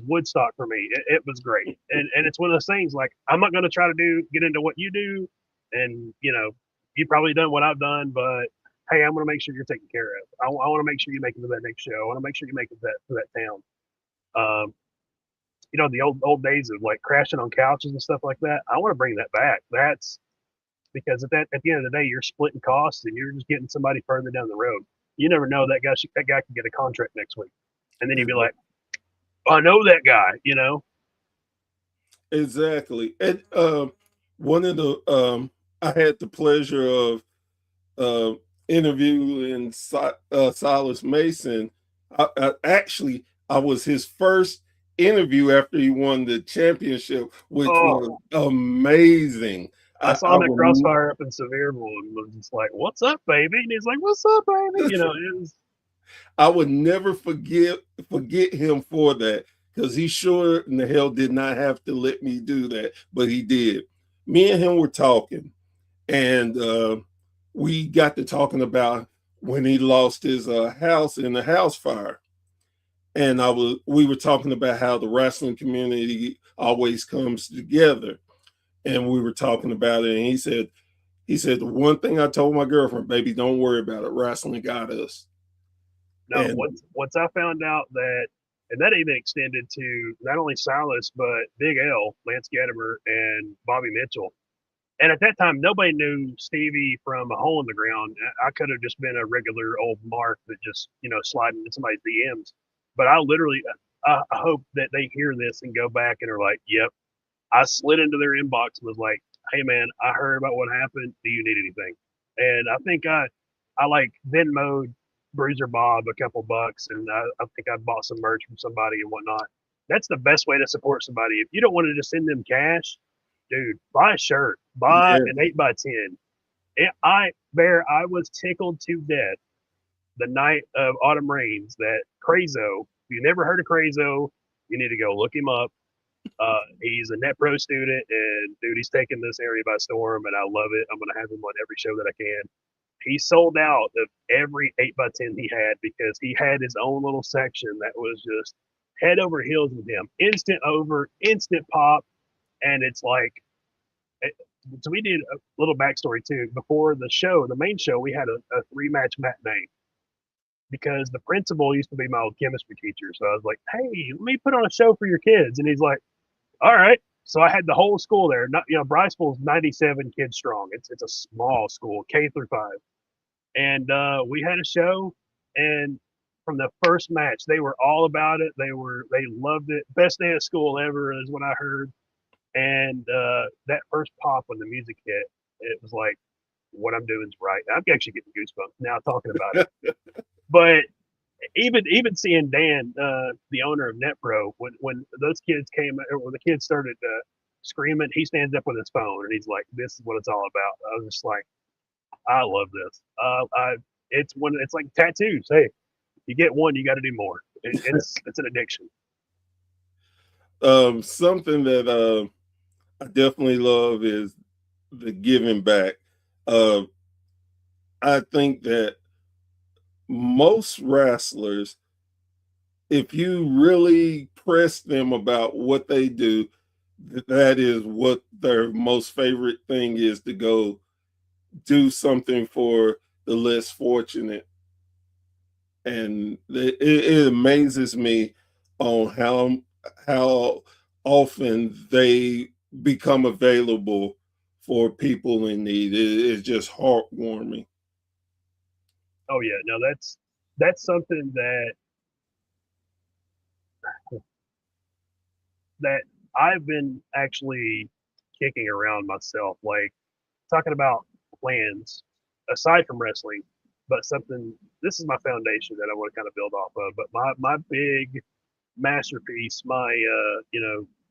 Woodstock for me. It was great, and it's one of those things like I'm not going to try to get into what you do, and you've probably done what I've done, but hey, I'm going to make sure you're taken care of. I want to make sure you make it to that next show. I want to make sure you make it to that town. The old days of like crashing on couches and stuff like that. I want to bring that back. because at the end of the day, you're splitting costs and you're just getting somebody further down the road. You never know, that guy can get a contract next week, and then you'd be like, I know that guy, you know. Exactly. And one of the I had the pleasure of uh, interviewing Silas Mason. Actually, I was his first interview after he won the championship, which was Oh, amazing. I saw I him at would Crossfire up in Sevierville and was just like, "What's up, baby?" And he's like, "What's up, baby?" You know, it was I would never forget him for that, because he sure in the hell did not have to let me do that, but he did. Me and him were talking, and we got to talking about when he lost his house in the house fire. And we were talking about how the wrestling community always comes together, and we were talking about it. And he said the one thing I told my girlfriend, baby, don't worry about it. Wrestling got us. no. And Once I found out that, and that even extended to not only Silas but Big L, Lance Gadimer, and Bobby Mitchell. And at that time, nobody knew Stevie from a hole in the ground. I could have just been a regular old Mark that just, sliding into somebody's DMs. But I literally, I hope that they hear this and go back and are like, yep, I slid into their inbox and was like, hey, man, I heard about what happened. Do you need anything? And I think I like Venmoed Bruiser Bob a couple bucks, and I think I bought some merch from somebody and whatnot. That's the best way to support somebody. If you don't want to just send them cash, dude, buy a shirt, buy yeah, an 8x10. I was tickled to death the night of Autumn Rains that Crazo, if you never heard of Crazo, you need to go look him up. He's a net pro student, and dude, he's taking this area by storm, and I love it. I'm going to have him on every show that I can. He sold out of every 8x10 he had because he had his own little section that was just head over heels with him. Instant over, instant pop. And it's like, so we did a little backstory too. Before the show, the main show, we had a 3 match matinee because the principal used to be my old chemistry teacher. So I was like, hey, let me put on a show for your kids. And he's like, all right. So I had the whole school there. Not, Briceville's 97 kids strong. It's a small school, K-5. And we had a show, and from the first match, they were all about it. They loved it. Best day of school ever is what I heard. And that first pop when the music hit, it was like, what I'm doing is right. I'm actually getting goosebumps now talking about it. But even seeing Dan, the owner of NetPro, when those kids came, or when the kids started screaming, he stands up with his phone and he's like, "This is what it's all about." I was just like, "I love this." It's like tattoos. Hey, you get one, you got to do more. It's an addiction. something that I definitely love is the giving back. Uh, I think that most wrestlers, if you really press them about what they do, that is what their most favorite thing is, to go do something for the less fortunate. And it amazes me on how often they become available for people in need. It's just heartwarming. Oh yeah, no, that's something that I've been actually kicking around myself, like talking about plans aside from wrestling, but something. This is my foundation that I want to kind of build off of. But my big masterpiece, my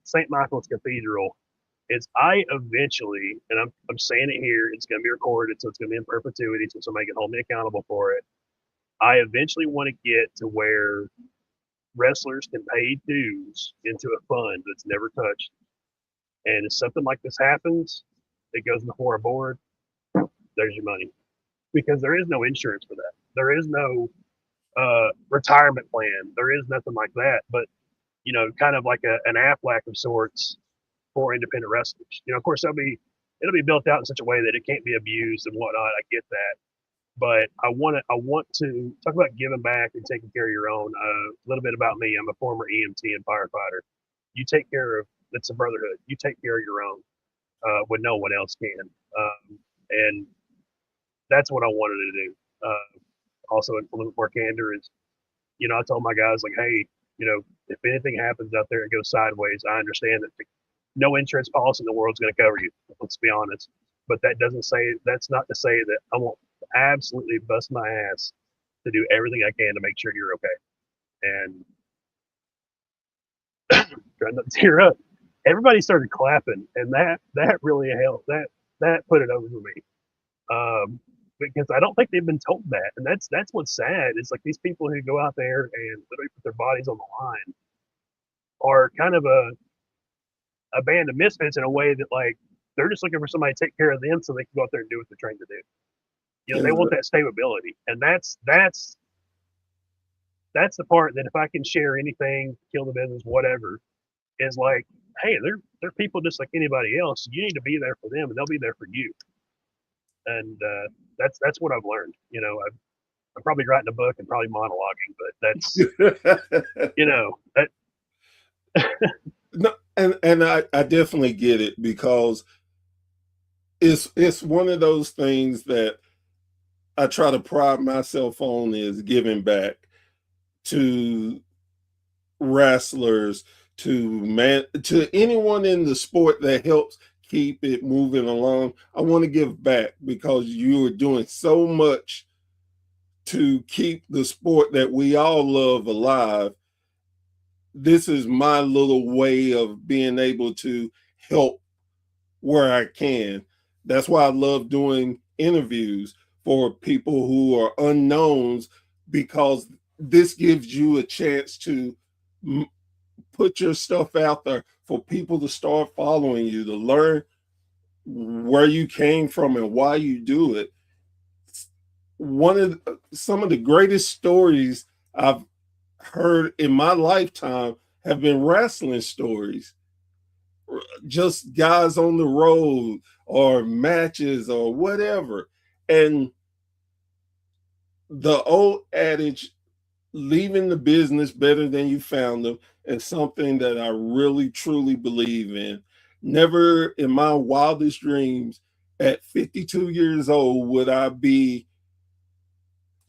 St. Michael's Cathedral, is I eventually, and I'm saying it here, it's going to be recorded, so it's going to be in perpetuity, so somebody can hold me accountable for it. I eventually want to get to where wrestlers can pay dues into a fund that's never touched. And if something like this happens, it goes before a board, there's your money. Because there is no insurance for that. There is no retirement plan. There is nothing like that. But, kind of like an Aflac of sorts for independent wrestlers. Of course, it'll be built out in such a way that it can't be abused and whatnot. I get that. But I want to talk about giving back and taking care of your own. A little bit about me. I'm a former EMT and firefighter. You take care of, it's a brotherhood. You take care of your own when no one else can. And that's what I wanted to do. Also, in a little more candor is, I told my guys, like, hey, if anything happens out there and goes sideways, I understand that no insurance policy in the world is going to cover you. Let's be honest. But that's not to say that I won't absolutely bust my ass to do everything I can to make sure you're okay. And trying not to tear up, everybody started clapping, and that really helped. That put it over for me. Because I don't think they've been told that, and that's what's sad. It's like these people who go out there and literally put their bodies on the line are kind of a band of misfits in a way that, like, they're just looking for somebody to take care of them so they can go out there and do what they're trained to do. They want that stability, and that's the part that if I can share anything, kill the business, whatever, is like, hey, they're people just like anybody else. You need to be there for them, and they'll be there for you. And that's what I've learned. I'm probably writing a book and probably monologuing, but that's that. No, and I definitely get it, because it's one of those things that I try to pride myself on, is giving back to wrestlers, to anyone in the sport that helps keep it moving along. I want to give back, because you are doing so much to keep the sport that we all love alive. This is my little way of being able to help where I can. That's why I love doing interviews for people who are unknowns, because this gives you a chance to put your stuff out there for people to start following you, to learn where you came from and why you do it. Some of the greatest stories I've heard in my lifetime have been wrestling stories. Just guys on the road or matches or whatever. And the old adage, leaving the business better than you found them, is something that I really truly believe in. Never in my wildest dreams at 52 years old would I be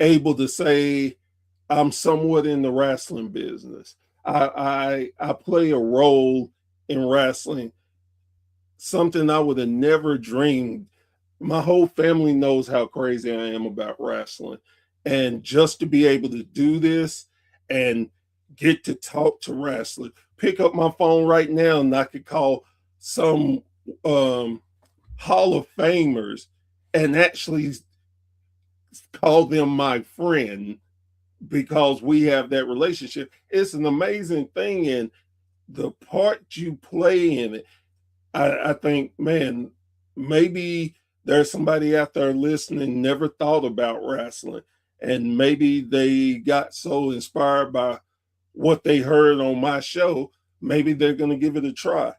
able to say I'm somewhat in the wrestling business. I play a role in wrestling, something I would have never dreamed. My whole family knows how crazy I am about wrestling. And just to be able to do this and get to talk to wrestlers, pick up my phone right now and I could call some Hall of Famers and actually call them my friend, because we have that relationship. It's an amazing thing. And the part you play in it, I think, man, maybe there's somebody out there listening never thought about wrestling, and maybe they got so inspired by what they heard on my show, maybe they're going to give it a try,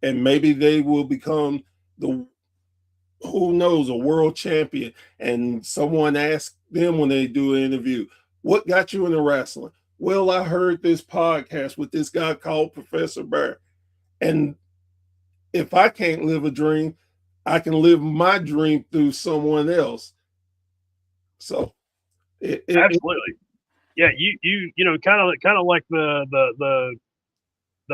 and maybe they will become who knows, a world champion. And someone asks them when they do an interview, what got you into wrestling? Well, I heard this podcast with this guy called Professor Bear. And if I can't live a dream, I can live my dream through someone else. So Absolutely. Yeah, kind of like the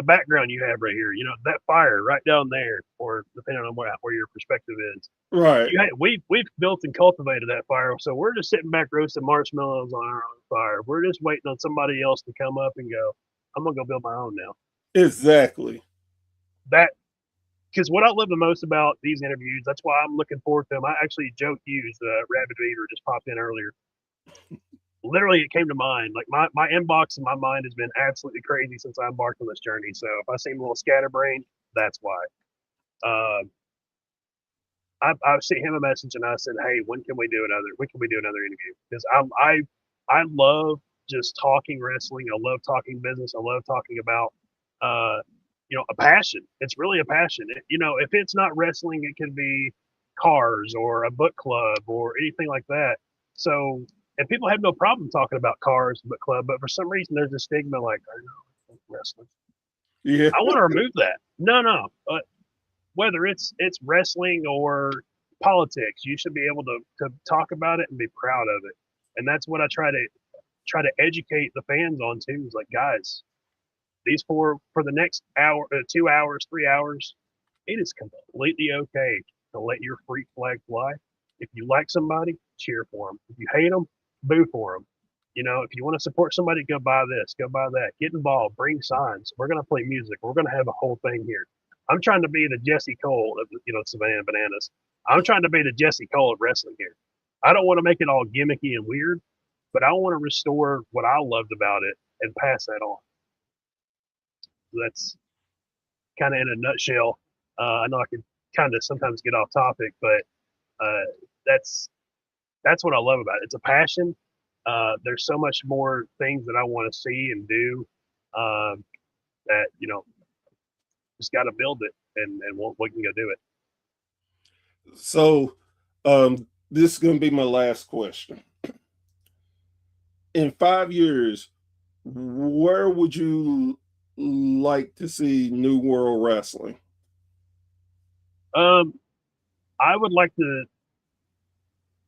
background you have right here. That fire right down there, or depending on where your perspective is. right. We've built and cultivated that fire, so we're just sitting back roasting marshmallows on our own fire. We're just waiting on somebody else to come up and go, I'm gonna go build my own now. Exactly. Because what I love the most about these interviews, that's why I'm looking forward to them. Joe Hughes, Rabbit Beaver, just popped in earlier. Literally, it came to mind. Like my inbox and my mind has been absolutely crazy since I embarked on this journey. So if I seem a little scatterbrained, that's why. I sent him a message and I said, "Hey, when can we do another interview?" Because I love just talking wrestling. I love talking business. I love talking about a passion. It's really a passion. If it's not wrestling, it can be cars or a book club or anything like that. So, and people have no problem talking about cars, book club, but for some reason there's a stigma like, I know wrestling. Yeah. I want to remove that. No. Whether it's wrestling or politics. You should be able to talk about it and be proud of it. And that's what I try to educate the fans on too. Is like, guys, these for the next hour, 2 hours, 3 hours, it is completely okay to let your freak flag fly. If you like somebody, cheer for them. If you hate them, boo for them. You know, if you want to support somebody, go buy this, go buy that. Get involved, bring signs. We're going to play music. We're going to have a whole thing here. I'm trying to be the Jesse Cole of, Savannah Bananas. I'm trying to be the Jesse Cole of wrestling here. I don't want to make it all gimmicky and weird, but I want to restore what I loved about it and pass that on. So that's kind of in a nutshell. I know I could kind of sometimes get off topic, but that's what I love about it. It's a passion. There's so much more things that I want to see and do that, just got to build it and we can go do it. So this is going to be my last question. In 5 years, where would you like to see New World Wrestling? I would like to,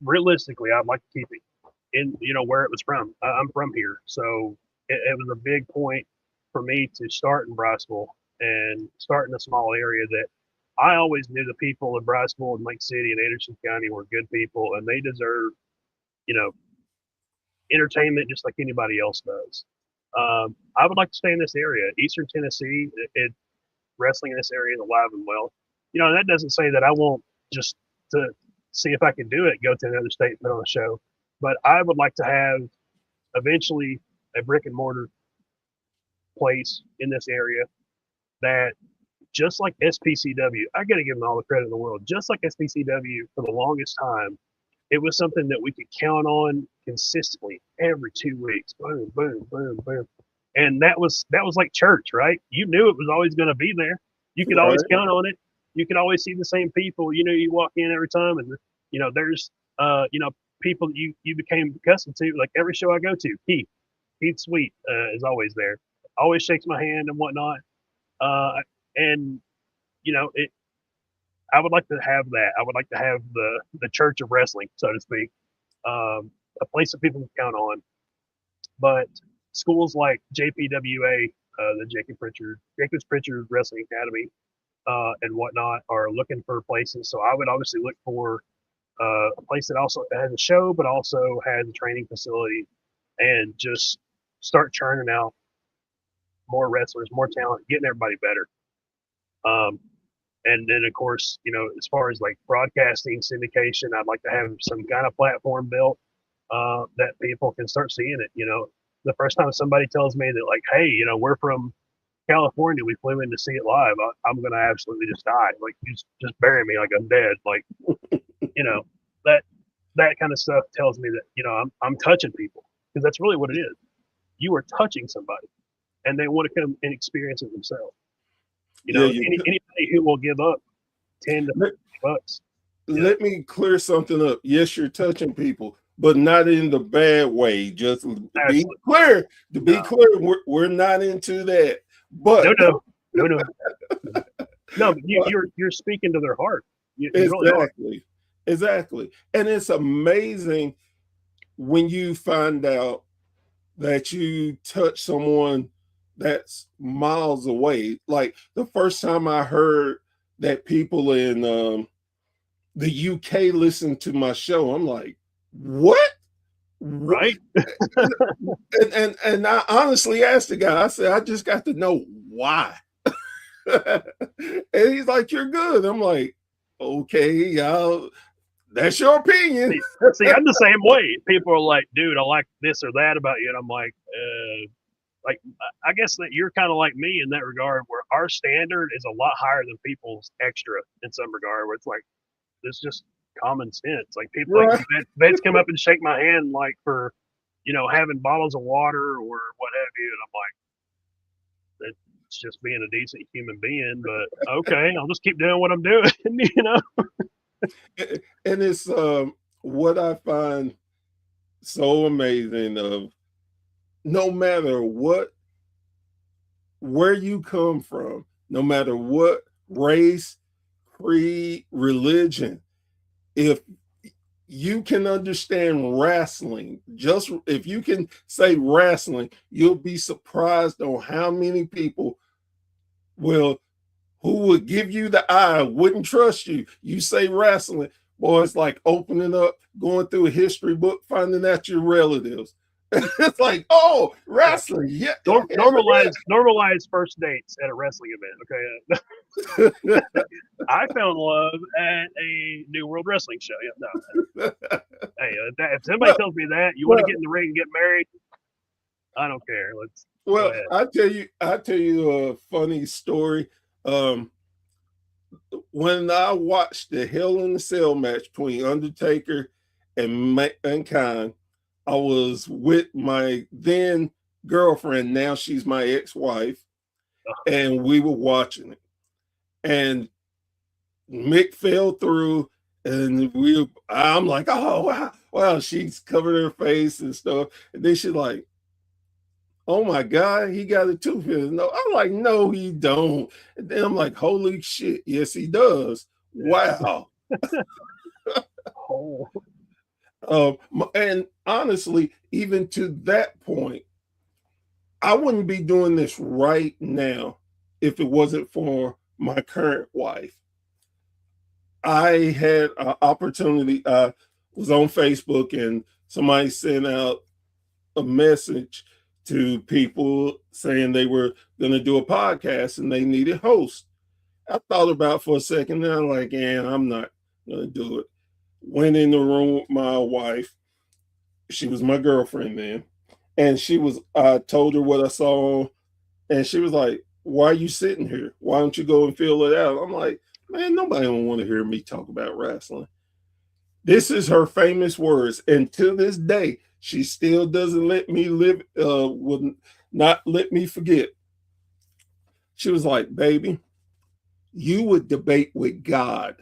realistically, I'd like to keep it in, where it was from. I'm from here. So it was a big point for me to start in Briceville and start in a small area that I always knew the people of Briceville and Lake City and Anderson County were good people, and they deserve, entertainment just like anybody else does. I would like to stay in this area, Eastern Tennessee. Wrestling in this area is alive and well. That doesn't say that I won't just to see if I can do it, go to another state and put on a show. But I would like to have eventually a brick and mortar place in this area that, just like SPCW, I got to give them all the credit in the world. Just like SPCW, for the longest time, it was something that we could count on consistently every 2 weeks. Boom, boom, boom, boom. And that was like church, right? You knew it was always going to be there. You could always count on it. You could always see the same people. You walk in every time, and there's people that you became accustomed to. Like every show I go to, Keith Sweet is always there. Always shakes my hand and whatnot. And I would like to have that. I would like to have the church of wrestling, so to speak, a place that people can count on. But schools like JPWA, the Jacobs Pritchard Wrestling Academy, and whatnot, are looking for places. So I would obviously look for a place that also has a show, but also has a training facility, and just start churning out more wrestlers, more talent, getting everybody better. And then, of course, as far as like broadcasting, syndication, I'd like to have some kind of platform built that people can start seeing it. The first time somebody tells me that, like, hey, we're from California, we flew in to see it live, I'm going to absolutely just die. Like, just bury me like I'm dead. Like, that kind of stuff tells me that, I'm touching people, because that's really what it is. You are touching somebody, and they want to come and experience it themselves. Anybody who will give up $10 to $50. Let me clear something up. Yes, you're touching people, but not in the bad way. Just be clear. To be clear, we're not into that. But no. No, you're speaking to their heart. Exactly. And it's amazing when you find out that you touch someone that's miles away. Like the first time I heard that people in the UK listen to my show, I'm like, what? Right. and I honestly asked the guy, I said, I just got to know why. And he's like, you're good. I'm like, okay, y'all, that's your opinion. See, I'm the same way. People are like, dude, I like this or that about you. And I'm like, I guess that you're kind of like me in that regard, where our standard is a lot higher than people's extra in some regard, where it's like, it's just common sense. Like people, right. Like vets come up and shake my hand, like for, having bottles of water or what have you. And I'm like, it's just being a decent human being, but okay, I'll just keep doing what I'm doing, And it's what I find so amazing of, no matter where you come from, no matter what race, creed, religion, if you can understand wrestling, just if you can say wrestling, you'll be surprised on how many people will who would give you the eye, wouldn't trust you. You say wrestling, boy, it's like opening up, going through a history book, finding out your relatives. It's like, oh, wrestling, yeah. Normalize first dates at a wrestling event. Okay, I found love at a New World Wrestling show. Yeah, no. Hey, if somebody tells me that you want to get in the ring and get married, I don't care. Let's go ahead. I tell you a funny story. When I watched the Hell in the Cell match between Undertaker and Mankind, I was with my then girlfriend, now she's my ex-wife, and we were watching it. And Mick fell through, and I'm like, oh wow, she's covered her face and stuff. And then she's like, oh my God, he got a tooth in his nose. I'm like, no, he don't. And then I'm like, holy shit, yes, he does. Wow. And honestly, even to that point, I wouldn't be doing this right now if it wasn't for my current wife. I had an opportunity. I was on Facebook and somebody sent out a message to people saying they were going to do a podcast and they needed hosts. I thought about it for a second and I'm like, I'm not going to do it. Went in the room with my wife. She was my girlfriend then. And I told her what I saw. And she was like, why are you sitting here? Why don't you go and fill it out? I'm like, man, nobody don't want to hear me talk about wrestling. This is her famous words. And to this day, she still doesn't let me would not let me forget. She was like, baby, you would debate with God.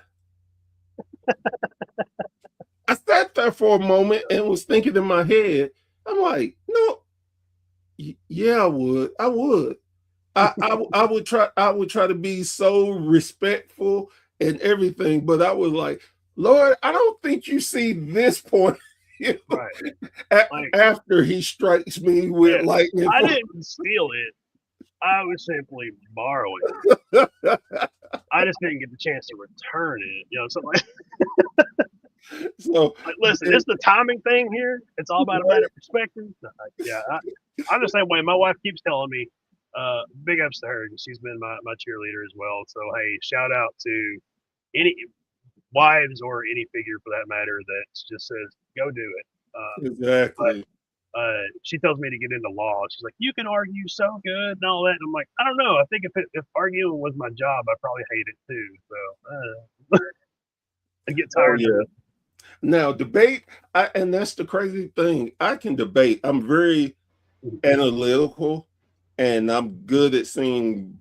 I sat there for a moment and was thinking in my head, I'm like, no, yeah, I would. I would try to be so respectful and everything, but I was like, Lord, I don't think you see this point. Right. After he strikes me with lightning. I didn't steal it. I was simply borrowing it. I just didn't get the chance to return it. Something like So listen, it's the timing thing here. It's all about a matter of perspective. I'm the same way. My wife keeps telling me, big ups to her. She's been my cheerleader as well. So hey, shout out to any wives or any figure for that matter that just says, go do it. Exactly. But, she tells me to get into law. She's like, you can argue so good and all that. And I'm like, I don't know. I think if arguing was my job, I'd probably hate it too. So I get tired of it. Now, debate, and that's the crazy thing. I can debate. I'm very analytical, and I'm good at seeing.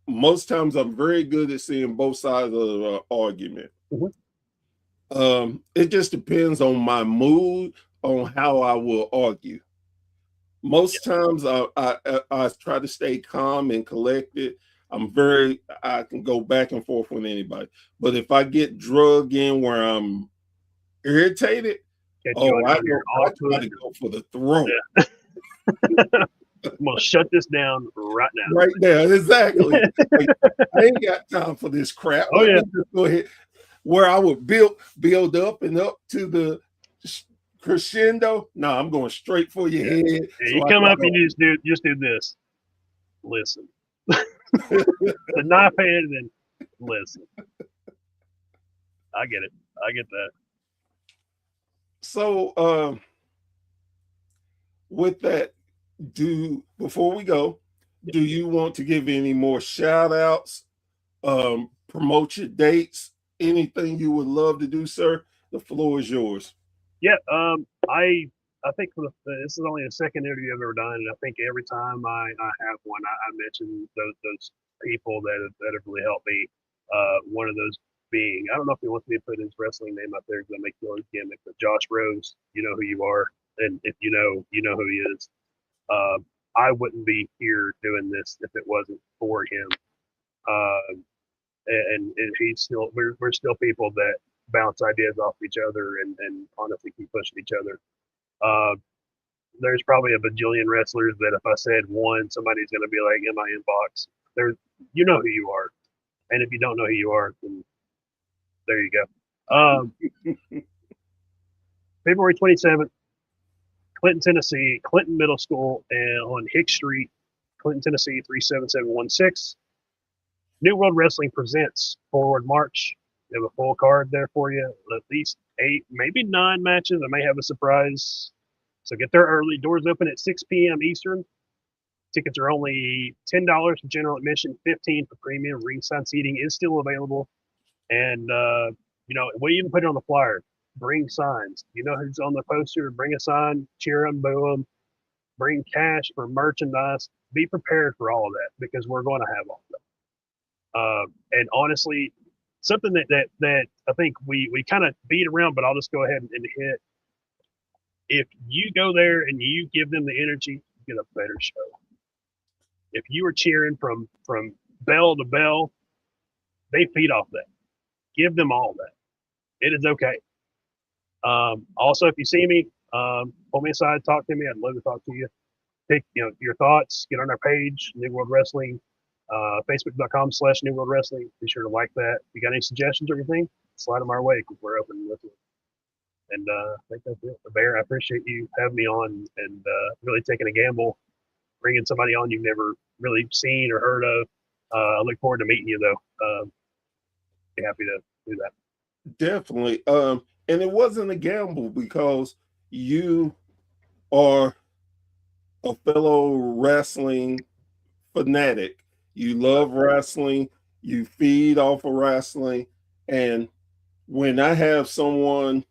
Most times, I'm very good at seeing both sides of the argument. Mm-hmm. It just depends on my mood, on how I will argue. Most times, I try to stay calm and collected. I can go back and forth with anybody. But if I get drugged in where I'm irritated, I try to go for the throat. Yeah. I'm gonna shut this down right now. Right now, exactly. I ain't got time for this crap. Let me just go ahead. Where I would build up and up to the crescendo. No, I'm going straight for your head. Yeah, you come up and you just do this. Listen. The knife hand and listen. I get it. I get that. So with that, before we go, do you want to give any more shout outs, promote your dates, anything you would love to do, sir? The floor is yours. Yeah, I think this is only the second interview I've ever done, and I think every time I have one, I mention those people that have really helped me. One of those being, I don't know if he wants me to put his wrestling name up there because I make you his gimmick, but Josh Rose, you know who you are, and if you know who he is. I wouldn't be here doing this if it wasn't for him. And he's still, we're still people that bounce ideas off each other and honestly keep pushing each other. There's probably a bajillion wrestlers that if I said one, somebody's going to be like in my inbox. There's, you know who you are, and if you don't know who you are, then there you go. February 27th, Clinton, Tennessee, Clinton Middle School, and on Hicks Street, Clinton, Tennessee 37716. New World Wrestling presents Forward March. We have a full card there for you. At least 8, maybe 9 matches. I may have a surprise. So get there early. Doors open at 6 p.m. Eastern. Tickets are only $10 for general admission, $15 for premium. Ringside seating is still available. And, we even put it on the flyer. Bring signs. You know who's on the poster. Bring a sign. Cheer them, boo them. Bring cash for merchandise. Be prepared for all of that because we're going to have all of that. And honestly, something that I think we kind of beat around, but I'll just go ahead and hit. If you go there and you give them the energy, you get a better show. If you are cheering from bell to bell, they feed off that. Give them all that. It is okay. Also, if you see me, pull me aside, talk to me. I'd love to talk to you. Pick your thoughts. Get on our page, New World Wrestling, Facebook.com/New World Wrestling. Be sure to like that. If you got any suggestions or anything, slide them our way because we're open and listening. And I think that's it. Bear, I appreciate you having me on and really taking a gamble, bringing somebody on you've never really seen or heard of. I look forward to meeting you, though. Be happy to do that. Definitely. And it wasn't a gamble because you are a fellow wrestling fanatic. You love wrestling. You feed off of wrestling. And when I have someone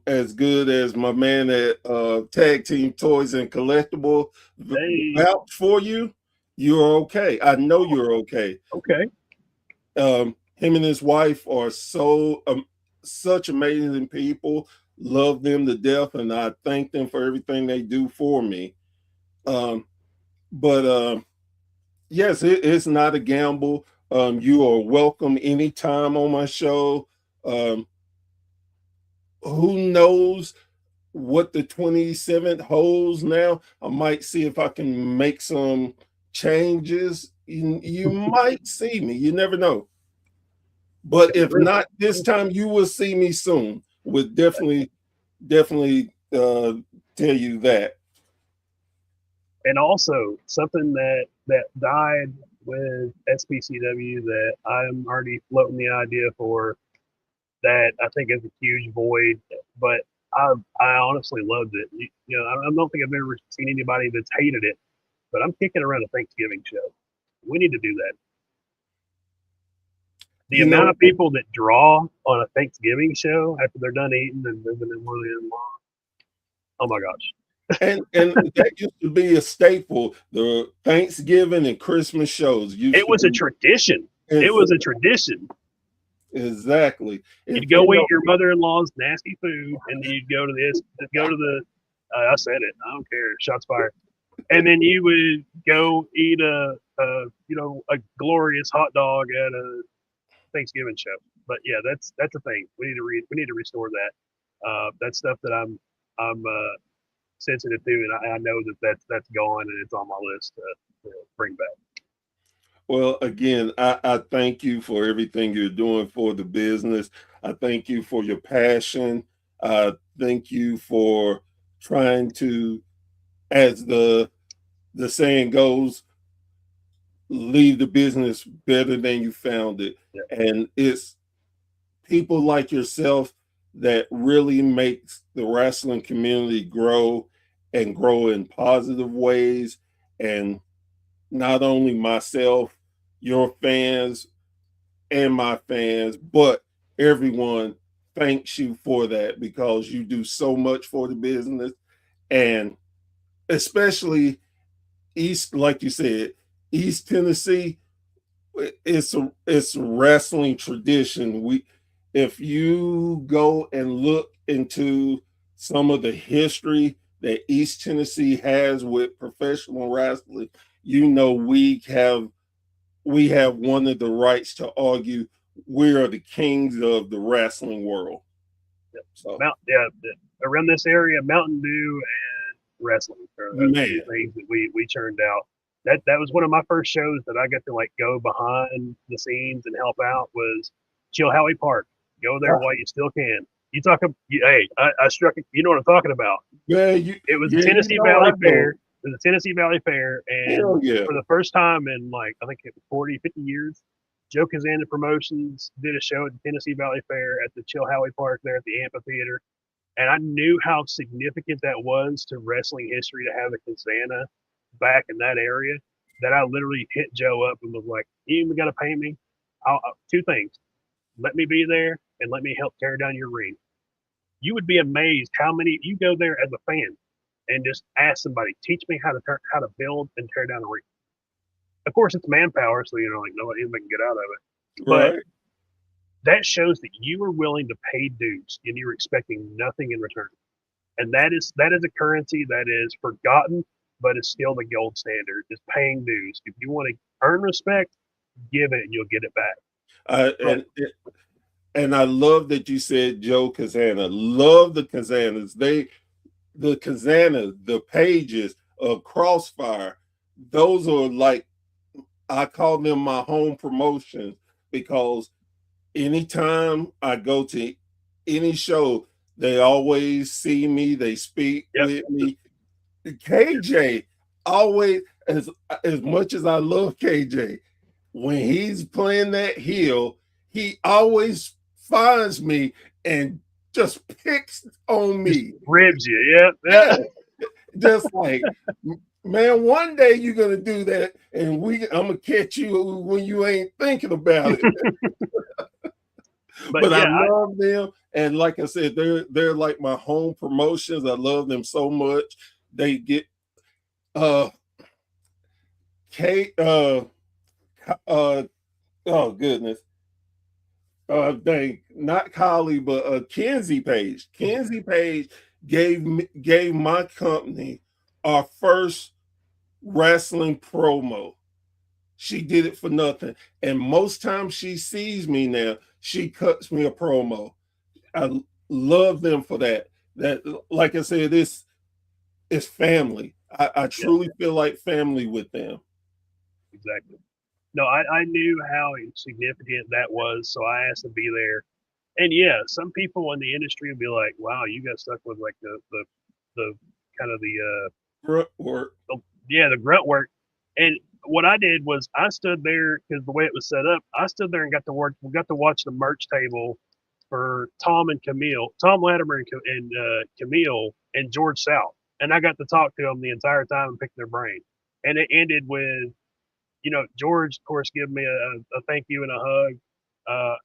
as good as my man at Tag Team Toys and Collectible vouch for you, you're okay. I know you're okay. Okay. Him and his wife are such amazing people. Love them to death, and I thank them for everything they do for me. Yes, it's not a gamble. You are welcome anytime on my show. Who knows what the 27th holds now? I might see if I can make some changes. You might see me. You never know. But if not this time, you will see me soon. Would definitely tell you that. And also something that died with SPCW that I'm already floating the idea for, that I think is a huge void, but I honestly loved it. I don't think I've ever seen anybody that's hated it, but I'm kicking around a Thanksgiving show. We need to do that. The amount of people that draw on a Thanksgiving show after they're done eating and living in where they belong. Oh my gosh. And that used to be a staple. The Thanksgiving and Christmas shows. It was a tradition. It was a tradition. Exactly. You'd go eat your mother-in-law's nasty food, and then you'd go to the. I said it. I don't care. Shots fired. And then you would go eat a glorious hot dog at a Thanksgiving show. But yeah, that's a thing. We need to restore that. That's stuff that I'm sensitive to, and I know that's gone, and it's on my list to bring back. Well, again, I thank you for everything you're doing for the business. I thank you for your passion. I thank you for trying to, as the saying goes, leave the business better than you found it. Yeah. And it's people like yourself that really makes the wrestling community grow and grow in positive ways. And not only myself, your fans, and my fans, but everyone thanks you for that because you do so much for the business. And especially like you said, East Tennessee, it's a wrestling tradition. If you go and look into some of the history that East Tennessee has with professional wrestling, we have one of the rights to argue we are the kings of the wrestling world. So, Around this area, Mountain Dew and wrestling are the two man, things that we churned out. That was one of my first shows that I got to like go behind the scenes and help out was Chilhowie Park. Go there while you still can. You talk, hey, I struck it. You know what I'm talking about. yeah, It was the yeah, Tennessee I Valley know. Fair. It was the Tennessee Valley Fair, and Hell yeah. for the first time in like I think it was 40, 50 years, Joe Kazanda Promotions did a show at the Tennessee Valley Fair at the Chilhowie Park there at the amphitheater, and I knew how significant that was to wrestling history to have a Kazana back in that area. That I literally hit Joe up and was like, "You even got to pay me? Two things: let me be there, and let me help tear down your ring." You would be amazed how many you go there as a fan and just ask somebody, teach me how to build and tear down a ring. Of course, it's manpower, so like anybody can get out of it. But Right. that shows that you are willing to pay dues and you're expecting nothing in return. And that is a currency that is forgotten, but is still the gold standard. Is paying dues. If you want to earn respect, give it and you'll get it back. I, But and I love that you said Joe Kazana. Love the Kazanas. The Kazana, the pages of Crossfire, those are like, I call them my home promotions because anytime I go to any show, they always see me, they speak yep, with me. KJ always, as much as I love KJ, when he's playing that heel, he always finds me and just picks on just me. ribs you. Yep, Yeah, yeah. just like, man, one day you're gonna do that, and I'm gonna catch you when you ain't thinking about it. But But I yeah, love them, and like I said, they're like my home promotions. I love them so much. They get uh Kate oh goodness. Dang, not Collie, but Kenzie Page. Kenzie Page gave my company our first wrestling promo. She did it for nothing. And most times she sees me now, she cuts me a promo. I love them for that. That, like I said, it's family. I yeah, truly feel like family with them. exactly. No, I knew how significant that was, so I asked to be there. And yeah, some people in the industry will be like, "Wow, you got stuck with like the kind of Or the grunt work." And what I did was I stood there because the way it was set up, I stood there and got to watch the merch table for Tom and Camille, Tom Latimer and Camille and George South, and I got to talk to them the entire time and pick their brain. And it ended with George, of course, gave me a thank you and a hug.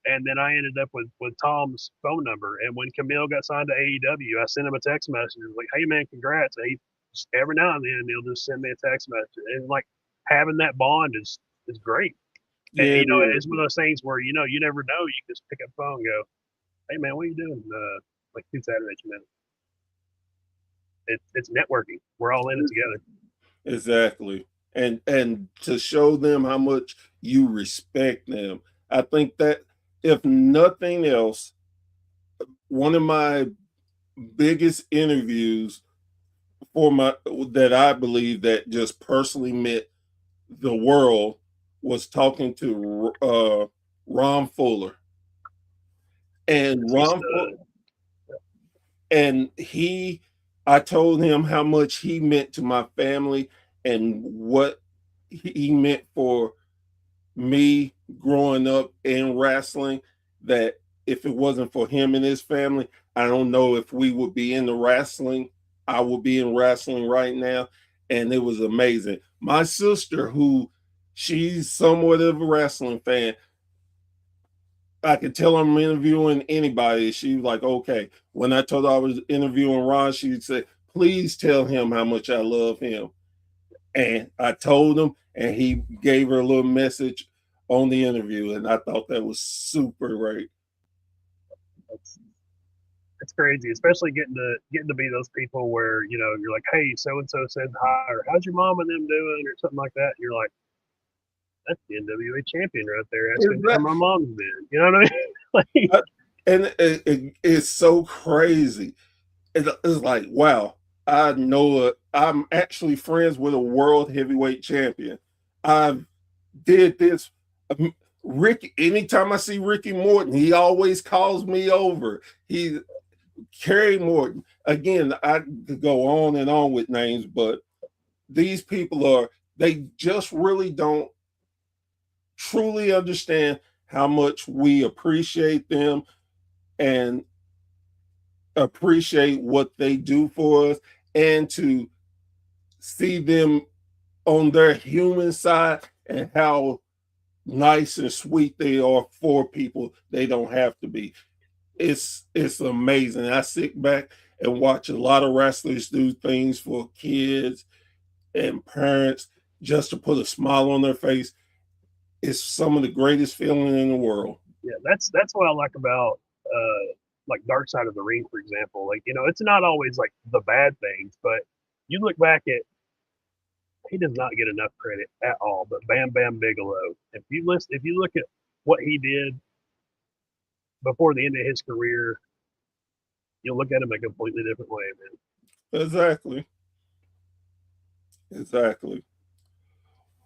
And then I ended up with Tom's phone number. And when Camille got signed to AEW, I sent him a text message like, "Hey man, congrats!" And he just, every now and then he'll just send me a text message, and like having that bond is great. And yeah, it is. it's one of those things where you never know. You just pick up the phone and go, "Hey man, what are you doing?" Like 2 Saturdays a minute. It's networking. We're all in it together. Exactly. And to show them how much you respect them. I think that if nothing else, one of my biggest interviews for my that I believe that just personally meant the world was talking to Ron Fuller. And He's Ron Fuller, and I told him how much he meant to my family and what he meant for me growing up in wrestling, that if it wasn't for him and his family, I don't know if we would be in the wrestling. I would be in wrestling right now. And it was amazing. My sister, who she's somewhat of a wrestling fan, I could tell I'm interviewing anybody. She was like, okay. When I told her I was interviewing Ron, she'd say, please tell him how much I love him. And I told him, and he gave her a little message on the interview. And I thought that was super great. it's, it's crazy, especially getting to be those people where you're like, "Hey, so and so said hi," or "How's your mom and them doing?" or something like that. And you're like, that's the NWA champion right there. Asking how my mom's been. You know what I mean? And it's so crazy. It's like, wow, I know it. I'm actually friends with a world heavyweight champion. I did this. Ricky, anytime I see Ricky Morton, he always calls me over. He Kerry Morton. Again, I could go on and on with names, but these people they just really don't truly understand how much we appreciate them and appreciate what they do for us, and to see them on their human side and how nice and sweet they are for people they don't have to be. It's amazing. I sit back and watch a lot of wrestlers do things for kids and parents just to put a smile on their face. It's some of the greatest feeling in the world. Yeah, that's what I like about like Dark Side of the Ring, for example. Like, you know, it's not always like the bad things, but you look back at, he does not get enough credit at all. But Bam Bam Bigelow, if you look at what he did before the end of his career, you'll look at him a completely different way, man. Exactly.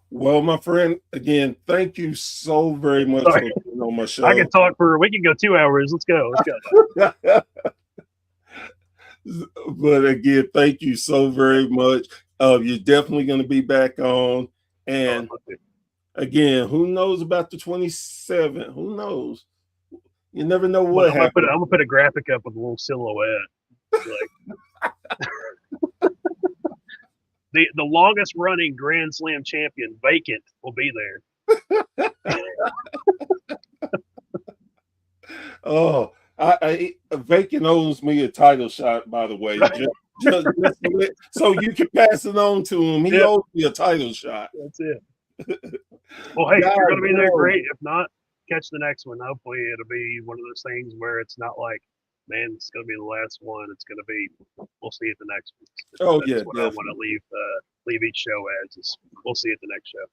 Well, my friend, again, thank you so very much for being on my show. I can talk we can go 2 hours. Let's go. But again, thank you so very much. You're definitely going to be back on. And again, who knows about the 27th? Who knows? You never know what happens. I'm gonna put a graphic up with a little silhouette. Like, the longest running Grand Slam champion, Vacant, will be there. Oh, Vacant owes me a title shot, by the way. Just so you can pass it on to him. He owes me a title shot. That's it. Well, hey, if you're going to be there, great. If not, catch the next one. Hopefully, it'll be one of those things where it's not like, man, it's going to be the last one. It's going to be, we'll see at the next one. That's what I want to leave each show as is, we'll see at the next show.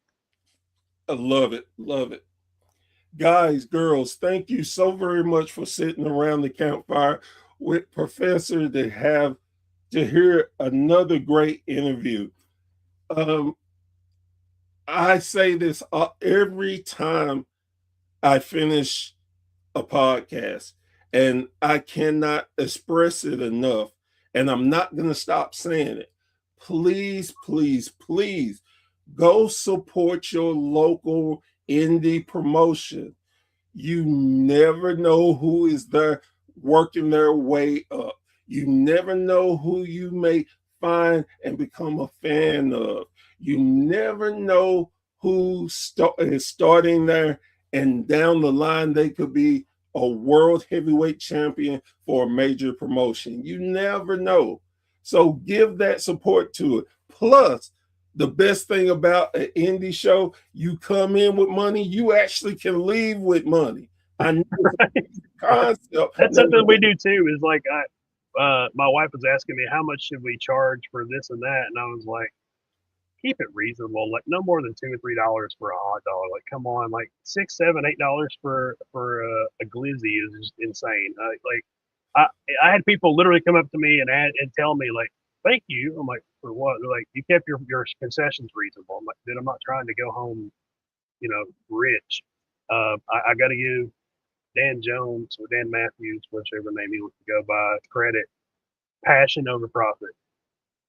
I love it. Love it. Guys, girls, thank you so very much for sitting around the campfire with Professor to hear another great interview. I say this every time I finish a podcast, and I cannot express it enough, and I'm not going to stop saying it. Please, please, please go support your local indie promotion. You never know who is there working their way up. You never know who you may find and become a fan of. You never know who is starting there, and down the line they could be a world heavyweight champion for a major promotion. You never know. So give that support to it. Plus, the best thing about an indie show, you come in with money, you actually can leave with money. I know concept. That's something we do too. Is like my wife was asking me how much should we charge for this and that, and I was like, keep it reasonable. Like no more than $2 or $3 for a hot dog. Like come on, like $6, $7, $8 for a glizzy is just insane. I had people literally come up to me and tell me like, thank you. I'm like, for what? They're like, you kept your concessions reasonable. I'm like, dude, I'm not trying to go home, rich. I got to give Dan Jones or Dan Matthews, whichever name he wants to go by, credit, passion over profit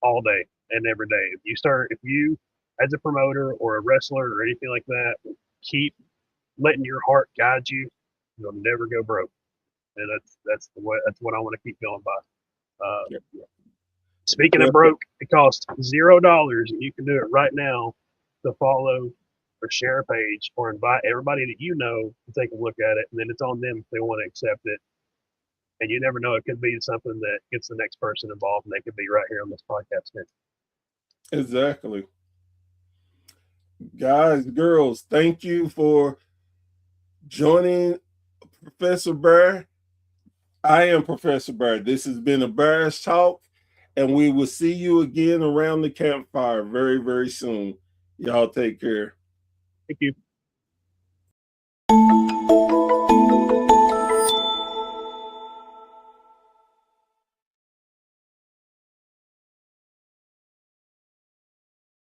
all day and every day. If you as a promoter or a wrestler or anything like that, keep letting your heart guide you, you'll never go broke. And that's what I want to keep going by. Speaking of broke, it costs $0, and you can do it right now to follow or share a page or invite everybody that you know to take a look at it, and then it's on them if they want to accept it. And you never know, it could be something that gets the next person involved, and they could be right here on this podcast next. Exactly. Guys, girls, thank you for joining Professor Bear. I am Professor Bear. This has been a Bear's Talk, and we will see you again around the campfire very, very soon. Y'all take care. Thank you.